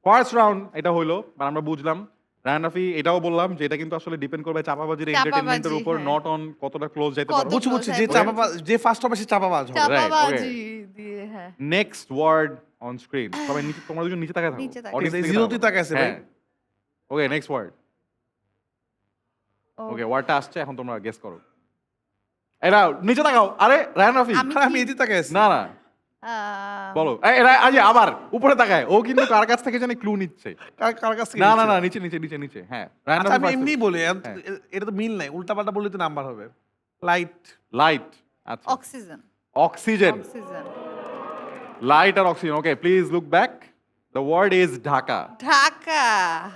ফার্স্ট রাউন্ড এটা হইলো, মানে আমরা বুঝলাম রায়হান রাফি, এটাও বললাম যে এটা কিন্তু আসলে ডিপেন্ড করবে চাপাবাজির এন্টারটেইনমেন্টের উপর,
হ্যাঁ।
নট অন কতটা ক্লোজ যেতে
কত
পারবো।
বুঝছি বুঝছি, যে
Okay.
চাপাবাজ যে ফার্স্ট হবে সে চাপাবাজ হবে।
চাপাবাজি দিয়ে, হ্যাঁ।
Next word on screen. সবাই নিচে, তোমরা দুজন নিচে তাকায় থাকো।
নিচে তাকাও।
Audience
এই
দিকে
জিরোতেই
তাকাও।
তাকায় আছে ভাই।
হ্যাঁ। ওকে, নেক্সট ওয়ার্ড।
ও,
ওকে, ওয়ার্ডটা আসছে, এখন তোমরা গেস করো। এরা নিচে তাকাও। আরে রায়হান রাফি।
আমি
আর আমি এদিকে তাকাই আছি।
না না, বলো। এই আজ আবার উপরে তাকায়, ও কিন্তু কার কাছ থেকে জানি ক্লু নিচ্ছে।
কার কাছ থেকে
না না
নিচ্ছে?
না, নিচে নিচে নিচে নিচে। হ্যাঁ, রায়হান
আচ্ছা,
রাফি
আমি
first
এমনি
এ।
বলি,
হ্যাঁ।
এটা তো মিল নাই, উল্টাপাল্টা বললে তো নাম্বার হবে। লাইট।
লাইট। আচ্ছা,
অক্সিজেন।
অক্সিজেন।
অক্সিজেন।
লাইট আর oxygen. Okay, please look back. The word is Dhaka.
Dhaka.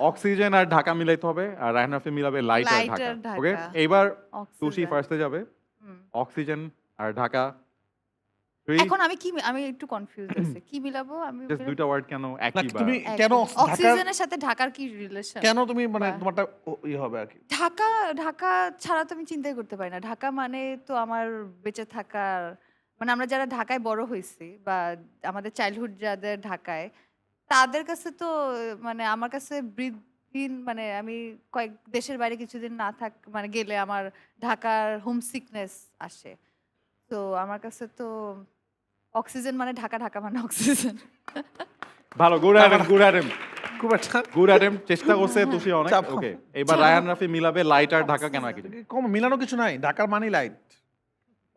Oxygen আর ঢাকা মিলাইতে হবে, আর রায়হান রাফি মিলাবে লাইট আর
Light
ঢাকা।
আর ঢাকা।
ওকে, এইবার তুষি
অক্সিজেন।
ফার্স্টে যাবে।
হুম।
অক্সিজেন আর ঢাকা।
এখন আমি কি আমি একটু কনফিউজ আছি, কি মিলাবো আমি?
জাস্ট দুইটা ওয়ার্ড কেন
না,
একই বা?
তুমি
একই।
কেন ঢাকার
অক্সিজেনের সাথে ঢাকার কি রিলেশন?
কেন তুমি মানে
বাহ।
তোমারটা ইয়ে হবে আর কি?
ঢাকা, ঢাকা ছাড়া তো আমি চিন্তাই করতে পারি না। ঢাকা মানে তো আমার বেঁচে থাকার, মানে আমরা যারা ঢাকায় বড় হয়েছি বা আমাদের চাইল্ডহুড যাদের ঢাকায়, তাদের কাছে তো মানে আমার কাছে ব্রিথিং, মানে আমি কয়েক দেশের বাইরে কিছুদিন না মানে গেলে আমার ঢাকার হোম সিকনেস আসে। তো আমার কাছে তো অক্সিজেন মানে ঢাকা, ঢাকা মানে অক্সিজেন।
ভালো, গুড অ্যাটেম, গুড অ্যাটেম,
খুব একটা
গুড অ্যাটেম। চেষ্টা করছে তুষি অনেক।
চাপ।
ওকে, এবার রায়হান রাফি মিলাবে লাইট আর ঢাকা কেন একই জিনিস?
কম মিলানো কিছু নাই, ঢাকার মানি লাইট।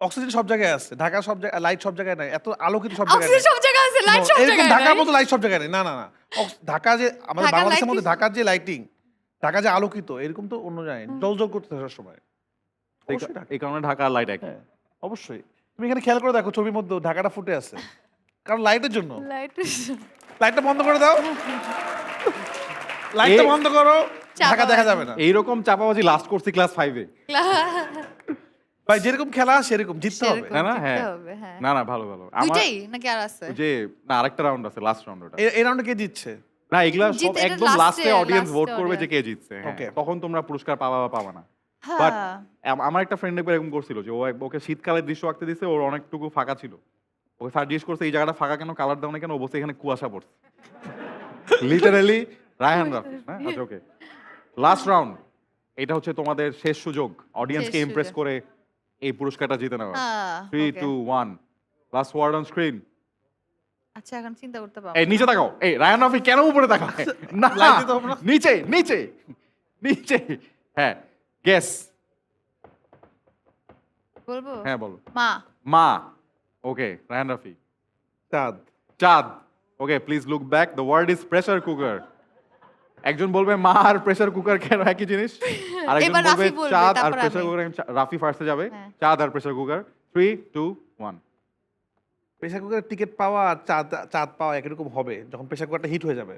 অক্সিজেন সব জায়গায় আছে, ঢাকা সব জায়গায়, লাইট সব জায়গায় নাই, এত আলোকিত সব জায়গায়
অক্সিজেন
নাই।
সব জায়গায় আছে, লাইট সব
এরকম
জায়গায়
ঢাকার
নাই।
মতো লাইট সব জায়গায় নেই। না না না, ঢাকা যে আমাদের
ঢাকার
বাংলাদেশের
light
মধ্যে
কি-
ঢাকার যে লাইটিং, ঢাকা যে আলোকিত, এরকম তো অন্য জায়গায় জল জল করতে সব সময়। অবশ্যই ঢাকা।
এই কারণে ঢাকা আর লাইট একই।
হ্যাঁ, অবশ্যই। তুমি এখানে খেয়াল করে দেখো, ছবির মধ্যে ঢাকাটা ফুটে আছে, কারণ লাইটের জন্য।
লাইট
লাইটটা বন্ধ করে দাও, লাইটটা বন্ধ করো, ঢাকা দেখা যাবে না।
এইরকম চাপাবাজি লাস্ট করছি ক্লাস 5 এ।
ভাই যেরকম খেলা সেরকম জিততে হবে।
সেরকম
না না,
জিততে
হ্যাঁ
হবে, হ্যাঁ।
না না, ভালো ভালো। আমার
দুইটাই নাকি আর আছে?
ওই যে না, আরেকটা রাউন্ড আছে, লাস্ট রাউন্ড ওটা।
এই রাউন্ডে কে জিতছে?
না, এগুলা সব
জিতে, এটা
একদম
last
লাস্টে
এ,
অডিয়েন্স
last
ভোট
এ
করবে যে কে
audience।
জিতছে। হ্যাঁ,
Okay.
তখন তোমরা পুরস্কার পাবা বা পাবা না। বাট
হ্যাঁ।
আমার একটা ফ্রেন্ড একবার এরকম করছিল যে ওকে শীতকালের দৃশ্য আঁকতে দিছে, ওর অনেকটুকু ফাঁকা ছিল। ওকে স্যার জিজ্ঞেস করছে এই জায়গাটা ফাঁকা কেন, কালার দাও না কেন? ও বলছে এখানে কুয়াশা পড়ছে। লিটারালি রায়হান রাফি। হ্যাঁ, আচ্ছা, ওকে, লাস্ট রাউন্ড। এটা হচ্ছে তোমাদের শেষ সুযোগ অডিয়েন্সকে
শেষ
ইমপ্রেস
সুযোগ।
করে এই পুরস্কারটা জিতে নেওয়া।
হ্যাঁ,
3
okay.
2 1, last word on screen.
আচ্ছা, এখন চিন্তা করতে পারবো
এই নিচে তাকাও। এই রায়হান রাফি কেন উপরে তাকায়? না,
Light দিতে হবে না?
নিচে নিচে নিচে। হ্যাঁ, গেস।
বলবো।
হ্যাঁ, বলো।
মা।
মা। ওকে, রায়হান রাফি।
চাঁদ।
চাঁদ। Okay, please look back. The word is pressure cooker. একজন বলবে মা আর প্রেসার কুকার কেন একই জিনিস, আর একজন
এবার
বলবে
রাফি বলবে,
চাঁদ আর
তারপর
প্রেসার
আমি।
কুকার। রাফি ফার্স্টে যাবে।
হ্যাঁ।
চাঁদ আর প্রেসার কুকার। 3 2 1।
প্রেসার কুকারের টিকিট পাওয়া আর চাঁদ পাওয়া একরকম হবে যখন প্রেসার কুকারটা হিট হয়ে যাবে।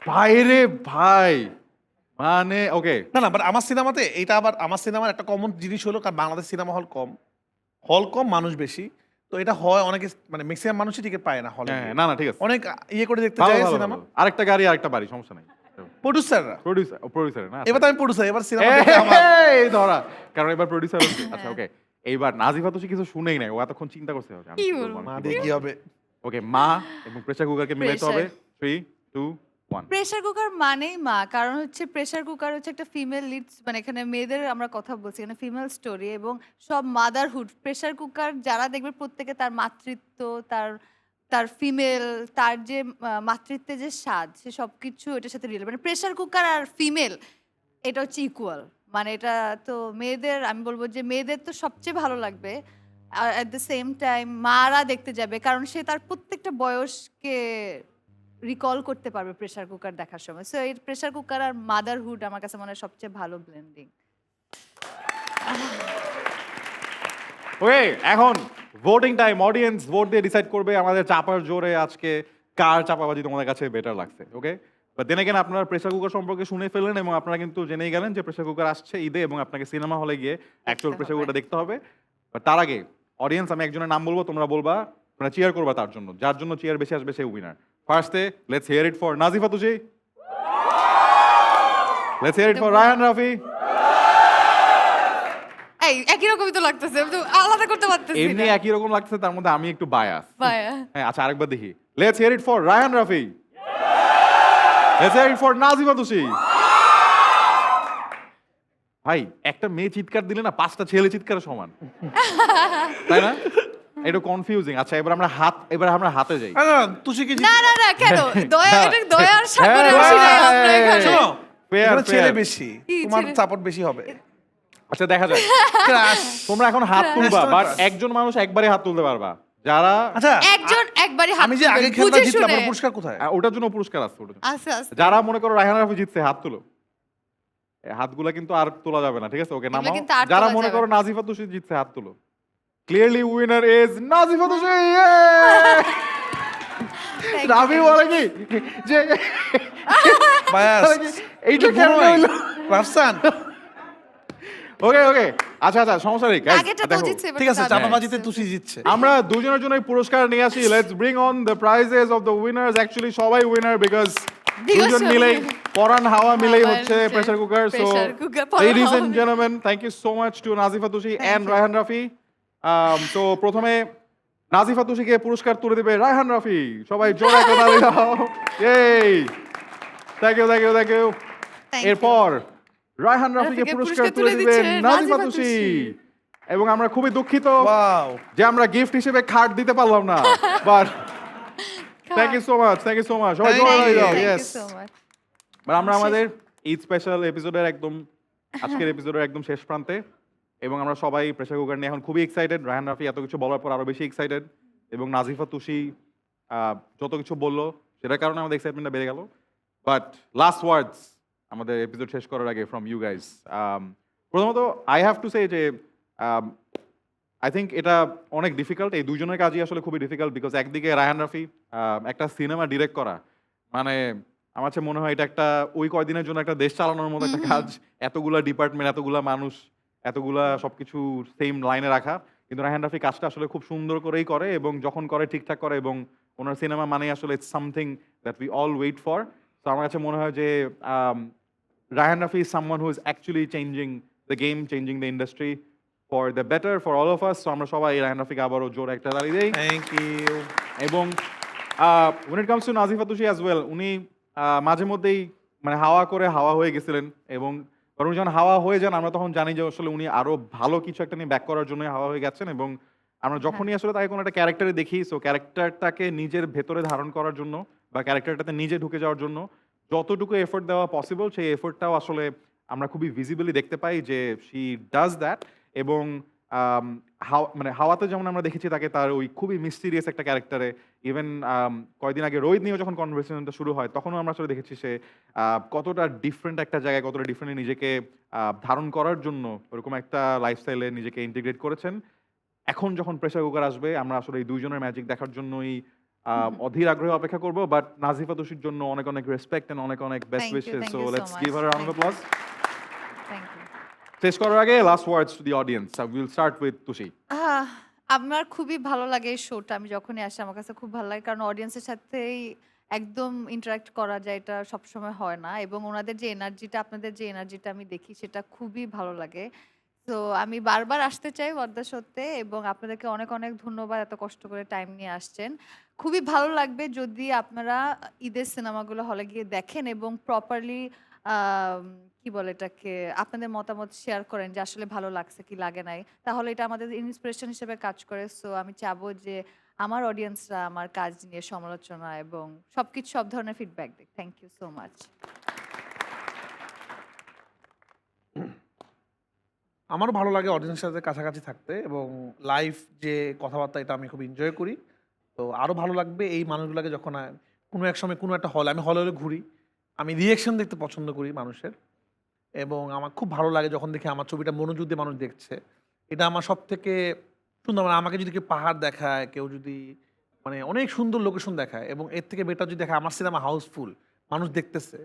ভাই রে ভাই, মানে ওকে,
না না, বাট আমার সিনেমাতে এটা আবার আমার সিনেমার একটা কমন জিনিস হলো, কারণ বাংলাদেশ সিনেমা হল কম, মানুষ বেশি, তো এটা হয় অনেকে, মানে ম্যাক্সিমাম মানুষই টিকিট পায় না হলে।
হ্যাঁ, না না, ঠিক আছে।
অনেক ইয়ে করে দেখতে
ভালো,
যায়
ভালো,
সিনেমা।
ভালো। আরেকটা গাড়ি আরেকটা বাড়ি, সমস্যা নাই।
প্রোডিউসাররা,
প্রডিউসার না,
এবার তো আমি প্রোডিউসার, এবার সিনেমা
এই ধরা, কারণ এবার প্রডিউসার হচ্ছে। আচ্ছা, ওকে, এইবার নাজিফা তো সে কিছু শুনেই নাই, ও এতক্ষণ চিন্তা করছে। আমি
কি
কি
বলবো?
বলবো,
মা
আমি কি
দিয়ে
বলবো।
কি হবে?
ওকে, মা এবং প্রেসার কুকারকে মিলাইতে হবে।
Pressure।
3 2 ওয়ান?
প্রেসার কুকার মানেই মা, কারণ হচ্ছে প্রেসার কুকার হচ্ছে একটা ফিমেল লিড, মানে এখানে মেয়েদের আমরা কথা বলছি, এখানে ফিমেল স্টোরি এবং সব মাদারহুড। প্রেসার কুকার যারা দেখবে প্রত্যেকে তার মাতৃত্ব, তার তার ফিমেল, তার যে মাতৃত্বের যে স্বাদ, সে সব কিছু এটার সাথে রিলেট। মানে প্রেসার কুকার আর ফিমেল এটা হচ্ছে ইকুয়াল। মানে এটা তো মেয়েদের, আমি বলবো যে মেয়েদের তো সবচেয়ে ভালো লাগবে, আর অ্যাট দ্য সেম টাইম মারা দেখতে যাবে, কারণ সে তার প্রত্যেকটা বয়সকে রিকল করতে পারবে প্রেসার কুকার দেখার সময়। সো এই প্রেসার কুকার আর মাদারহুড আমার কাছে মনে হয় সবচেয়ে ভালো ব্লেন্ডিং।
ওকে, এখন ভোটিং টাইম। অডিয়েন্স ভোট দিয়ে ডিসাইড করবে আমাদের চাপার জোরে আজকে কার চাপাবাজি তোমাদের কাছে বেটার লাগছে। ওকে, বাট দেন এগেন আপনারা প্রেসার কুকার সম্পর্কে শুনে ফেললেন এবং আপনারা কিন্তু জেনেই গেলেন যে প্রেসার কুকার আসছে ঈদে এবং আপনাকে সিনেমা হলে গিয়ে অ্যাকচুয়াল
দেখতে
প্রেসার
হবে।
কুকারটা দেখতে হবে। বাট তার আগে অডিয়েন্স, আমি একজনের নাম বলবো, তোমরা বলবা, তোমরা চিয়ার করবা তার জন্য, যার জন্য চিয়ার বেশি আসবে সে উইনার। ফার্স্টে let's hear it for Nazifa Tushi, let's hear it for Raihan Rafi.
এই একই রকমই তো লাগতেছে, আমি তো আলাদা করতে পারতেছি
এমনি
না।
একই রকম লাগছে, তার মধ্যে আমি একটু বায়াস।
বায়া।
হ্যাঁ, আচ্ছা আরেকবার দেখি। Let's hear it for Raihan Rafi, let's hear it for Nazifa Tushi. ভাই, একটা মেয়ে চিৎকার দিলে না 5টা ছেলে চিৎকারের সমান, তাই না? একটু কনফিউজিং। আচ্ছা, এবার আমরা হাতে যাই।
তুষি কি
না না না, কেন দয়া, এটা দয়ার সাগরে
হ্যাঁ,
আসি না
হ্যাঁ,
আমরা এখানে।
শোনো,
Fair,
এখানে ছেলে
fair.
বেশি,
কি
তোমার
ছেলে?
সাপোর্ট বেশি হবে।
আচ্ছা, দেখা যাক।
ক্রাশ।
তোমরা এখন হাত তুলবা,
Crush.
বাট একজন মানুষ একবারে হাত তুলতে পারবা। যারা
আচ্ছা,
একজন একবারই হাত
আমি যে আগে
তুলবেন,
খেলনা
বুঝে
জিতলাম,
শুনে।
আমার পুরস্কার কোথায়?
ওটার জন্য পুরস্কার আছে, ওটার জন্য।
আস্তে আস্তে।
যারা মনে করো রায়হান রাফি জিতছে, হাত তুলো। হাতগুলা কিন্তু আর তোলা যাবে না, ঠিক আছে? ওকে,
এগুলো
নামাও।
কিন্তু আর
যারা
তোলা
মনে
যাবে
করো
না।
নাজিফা তুষি জিতছে, হাত তুলো। Clearly winner is Nazifa Tushi.
Thank
Rafi
you.
বলে কি যে
বায়াস।
এইটা কেন হইলো?
রাফসান,
ওকে ওকে, আচ্ছা আচ্ছা, সমস্যা নেই guys,
আগেটা তো
দেখো,
জিতছে, এবার
ঠিক আছে,
তো
চাপাবাজিতে
জিতছে।
তুষি জিতছে।
আমরা দুজনের জন্য পুরস্কার নিয়ে আসি। Let's bring on the prizes of the winners. Actually সবাই উইনার বিকজ দুজন
সবাই
মিলেই, পরান হাওয়া মিলেই
হাওয়ার
হচ্ছে
হচ্ছে
pressure cooker. So
pressure cooker, Poran
ladies
Hawa
and gentleman, thank you so much to Nazifa Tushi and
you.
Raihan Rafi. তো প্রথমে নাজিফা তুষিকে পুরস্কার তুলে দেবে রায়হান রাফি। সবাই জোরে করে তালি দাও। এই thank you thank you thank you.
Thank you.
এরপর রায়হান রাফিকে
রাফিকে
পুরস্কার
পুরস্কার
তুলে
তুলে
দিবেন
দিচ্ছে
নাজিফা
নাজিফা
তুষি।
তুষি।
এবং আমরা খুবই দুঃখিত
ওয়াও,
যে আমরা গিফট হিসেবে খাট দিতে পারলাম না, but thank you so much, thank you so much. সবাই
Thank
জোরে
you.
তালি দাও।
Thank you
yes,
so much.
আমরা আমাদের ঈদ স্পেশাল এপিসোডের একদম আজকের এপিসোডের একদম শেষ প্রান্তে, এবং আমরা সবাই প্রেসার কুকার নিয়ে এখন খুবই এক্সাইটেড। রায়হান রাফি এত কিছু বলার পর আরো বেশি এক্সাইটেড, এবং নাজিফা তুষি যত কিছু বললো সেটার কারণে আমাদের এক্সাইটমেন্টটা বেড়ে গেল। বাট লাস্ট ওয়ার্ডস আমাদের এপিসোড শেষ করার আগে ফ্রম ইউ গাইস। প্রথমত আই হ্যাভ টু সে যে আই থিঙ্ক এটা অনেক ডিফিকাল্ট, এই দুজনের কাজই আসলে খুবই ডিফিকাল্ট। বিকজ একদিকে রায়হান রাফি একটা সিনেমা ডিরেক্ট করা, মানে আমার কাছে মনে হয় এটা একটা ওই কয়দিনের জন্য একটা দেশ চালানোর মতো একটা কাজ। এতগুলা ডিপার্টমেন্ট, এতগুলা মানুষ, এতগুলা সবকিছু সেম লাইনে রাখা। কিন্তু রায়হান রাফি কাজটা আসলে খুব সুন্দর করেই করে, এবং যখন করে ঠিকঠাক করে, এবং ওনার সিনেমা মানে আসলে it's something that we all wait for. তো আমার কাছে মনে হয় যে Raihan Rafi is someone who is actually changing the game, changing the industry for the better for all of us. তো আমরা সবাই রায়হান রাফিকে আবারও জোর একটা তালি দেই।
Thank you.
এবং when it comes to Nazifa Tushi as well, উনি মাঝে মধ্যেই মানে হাওয়া করে হাওয়া হয়ে গেছিলেন, এবং উনি যখন হাওয়া হয়ে যান আমরা তখন জানি যে আসলে উনি আরো ভালো কিছু একটা নিয়ে ব্যাক করার জন্য হাওয়া হয়ে গেছেন। এবং আমরা যখনই আসলে তাকে কোনো একটা ক্যারেক্টারে দেখি, সো ক্যারেক্টারটাকে নিজের ভেতরে ধারণ করার জন্য বা ক্যারেক্টারটাতে নিজে ঢুকে যাওয়ার জন্য যতটুকু এফোর্ট দেওয়া পসিবল, সেই এফোর্টটাও আসলে আমরা খুবই ভিজিবলি দেখতে পাই যে শি ডাজ দ্যাট। এবং মানে হাওয়াতে যেমন আমরা দেখেছি তাকে তার ওই খুবই মিস্টিরিয়াস একটা ক্যারেক্টারে, ইভেন কয়েকদিন আগে রোহিত নিয়েও যখন কনভারসেশনটা শুরু হয় তখনও আমরা আসলে দেখেছি সে কতটা ডিফারেন্ট একটা জায়গায়, কতটা ডিফারেন্টলি নিজেকে ধারণ করার জন্য ওরকম একটা লাইফস্টাইলে নিজেকে ইন্টিগ্রেট করেছেন। এখন যখন প্রেসার কুকার আসবে আমরা আসলে এই দুইজনের ম্যাজিক দেখার জন্যই অধীর আগ্রহে অপেক্ষা করবো। বাট নাজিফা তুষির জন্য অনেক অনেক রেসপেক্ট এন্ড অনেক অনেক best
Thank you,
wishes.
thank
so
you so
let's
much.
Give her a round of
Thank you.
Applause.
Thank you.
শেষ করার আগে last words to the audience. Will start with Tushi.
আমার খুবই ভালো লাগে এই শোটা। আমি যখনই আসি আমার কাছে খুব ভালো লাগে, কারণ অডিয়েন্সের সাথেই একদম ইন্টারাক্ট করা যায়, এটা সবসময় হয় না। এবং ওনাদের যে এনার্জিটা, আপনাদের যে এনার্জিটা আমি দেখি সেটা খুবই ভালো লাগে। তো আমি বারবার আসতে চাই ওয়াদ্দা শোতে, এবং আপনাদেরকে অনেক অনেক ধন্যবাদ এত কষ্ট করে টাইম নিয়ে আসছেন। খুবই ভালো লাগবে যদি আপনারা ঈদের সিনেমাগুলো হলে গিয়ে দেখেন এবং প্রপারলি কি বলে এটাকে, আপনাদের মতামত শেয়ার করেন যে আসলে ভালো লাগছে কি লাগে নাই, তাহলে এটা আমাদের ইন্সপিরেশন হিসেবে কাজ করে। সো আমি চাবো যে আমার অডিয়েন্সরা আমার কাজ নিয়ে সমালোচনা এবং সবকিছু সব ধরনের ফিডব্যাক দিক। Thank you so much.
আমারও ভালো লাগে অডিয়েন্সের সাথে কাছাকাছি থাকতে, এবং লাইভ যে কথাবার্তা এটা আমি খুব এনজয় করি। তো আরও ভালো লাগবে এই মানুষগুলোকে যখন কোনো এক সময় কোনো একটা হলে, আমি হলে হলে ঘুরি, আমি রিয়েকশন দেখতে পছন্দ করি মানুষের, এবং আমার খুব ভালো লাগে যখন দেখি আমার ছবিটা মনোযোগ দিয়ে মানুষ দেখছে। এটা আমার সব থেকে সুন্দর, মানে আমাকে যদি কেউ পাহাড় দেখায়, কেউ যদি মানে অনেক সুন্দর লোকেশন দেখায়, এবং এর থেকে বেটার যদি দেখায় আমার সিনেমা হাউসফুল, মানুষ দেখতেছে,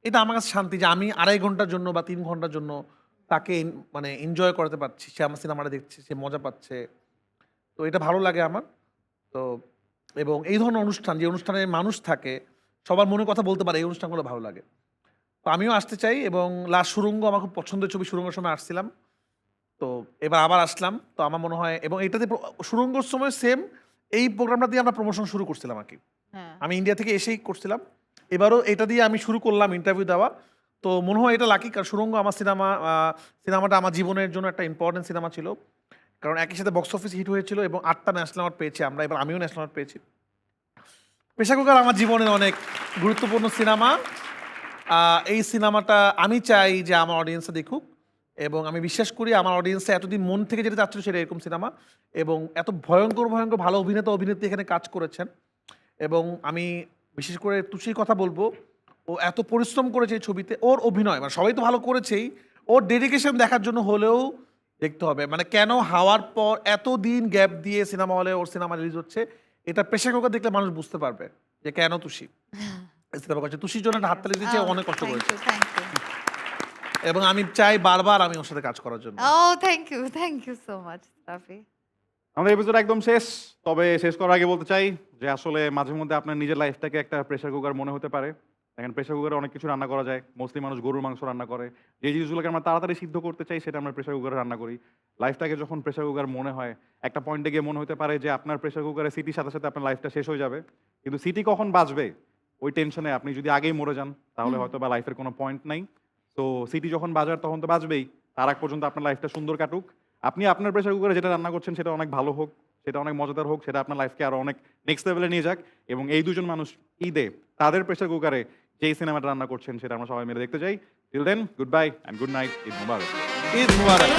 এটা আমার কাছে শান্তি যে আমি 2.5 ঘন্টার জন্য বা 3 ঘন্টার জন্য তাকে মানে এনজয় করাতে পারছি, সে আমার সিনেমাটা দেখছে, সে মজা পাচ্ছে। তো এটা ভালো লাগে আমার। তো এবং এই ধরনের অনুষ্ঠান, যে অনুষ্ঠানে মানুষ থাকে, সবার মনের কথা বলতে পারে, এই অনুষ্ঠানগুলো ভালো লাগে। তো আমিও আসতে চাই, এবং লাস্ট সুড়ঙ্গ আমার খুব পছন্দের ছবি, সুড়ঙ্গের সময় আসছিলাম, তো এবার আবার আসলাম। তো আমার মনে হয়, এবং এটাতে সুড়ঙ্গর সময় সেম এই প্রোগ্রামটা দিয়ে আমরা প্রমোশন শুরু করছিলাম আর কি,
হ্যাঁ,
আমি ইন্ডিয়া থেকে এসেই করছিলাম। এবারও এটা দিয়ে আমি শুরু করলাম ইন্টারভিউ দেওয়া। তো মনে হয় এটা লাকি, কারণ সুড়ঙ্গ আমার সিনেমাটা আমার জীবনের জন্য একটা ইম্পর্টেন্ট সিনেমা ছিল, কারণ একই সাথে বক্স অফিস হিট হয়েছিল এবং 8টা ন্যাশনাল অ্যাওয়ার্ড পেয়েছি আমরা, এবার আমিও ন্যাশনাল অ্যাওয়ার্ড পেয়েছি। প্রেসার কুকার আমার জীবনের অনেক গুরুত্বপূর্ণ সিনেমা। এই সিনেমাটা আমি চাই যে আমার অডিয়েন্সে দেখুক, এবং আমি বিশ্বাস করি আমার অডিয়েন্সে এতদিন মন থেকে যেটা চাচ্ছিল সেটা এরকম সিনেমা, এবং এত ভয়ঙ্কর ভয়ঙ্কর ভালো অভিনেতা অভিনেত্রী এখানে কাজ করেছেন। এবং আমি বিশেষ করে তুষির কথা বলবো, ও এত পরিশ্রম করেছে এই ছবিতে, ওর অভিনয় মানে সবাই তো ভালো করেছেই, ওর ডেডিকেশন দেখার জন্য হলেও দেখতে হবে। মানে কেন হাওয়ার পর এত দিন গ্যাপ দিয়ে সিনেমা হলে ওর সিনেমা রিলিজ হচ্ছে, এটা প্রেসার কুকার দেখলে মানুষ বুঝতে পারবে যে কেন তুষি সিনেমা করছে। তুষির জন্য একটা হাততালি দিচ্ছে, ও অনেক কষ্ট করেছে,
থ্যাংক ইউ।
এবং আমি চাই বারবার আমি ওর সাথে কাজ করার জন্য।
Oh thank you so much Rafi.
আমাদের এপিসোড একদম শেষ, তবে শেষ করার আগে বলতে চাই যে আসলে মাঝে মধ্যে আপনার নিজের লাইফটাকে একটা প্রেসার কুকার মনে হতে পারে। দেখেন, প্রেসার কুকারে অনেক কিছু রান্না করা যায়, মোস্টলি মানুষ গরুর মাংস রান্না করে, যে জিনিসগুলোকে আমরা তাড়াতাড়ি সিদ্ধ করতে চাই সেটা আমরা প্রেসার কুকারে রান্না করি। লাইফটাকে যখন প্রেসার কুকার মনে হয়, একটা পয়েন্টে গিয়ে মনে হতে পারে যে আপনার প্রেসার কুকারে সিটির সাথে সাথে আপনার লাইফটা শেষ হয়ে যাবে, কিন্তু সিটি কখন বাজবে ওই টেনশনে আপনি যদি আগেই মরে যান তাহলে হয়তো বা লাইফের কোনো পয়েন্ট নাই। তো সিটি যখন বাজার তখন তো বাজবেই, তার আগ পর্যন্ত আপনার লাইফটা সুন্দর কাটুক। আপনি আপনার প্রেসার কুকারে যেটা রান্না করছেন সেটা অনেক ভালো হোক, সেটা অনেক মজাদার হোক, সেটা আপনার লাইফকে আরো অনেক নেক্সট লেভেলে নিয়ে যাক। এবং এই দুজন মানুষ ঈদে তাদের প্রেসার কুকারে যেই সিনেমাটা রান্না করছেন সেটা আমরা সবাই মিলে দেখতে চাই। Till then, good bye and good night. Eid মুবারক।
ঈদ মুবারক।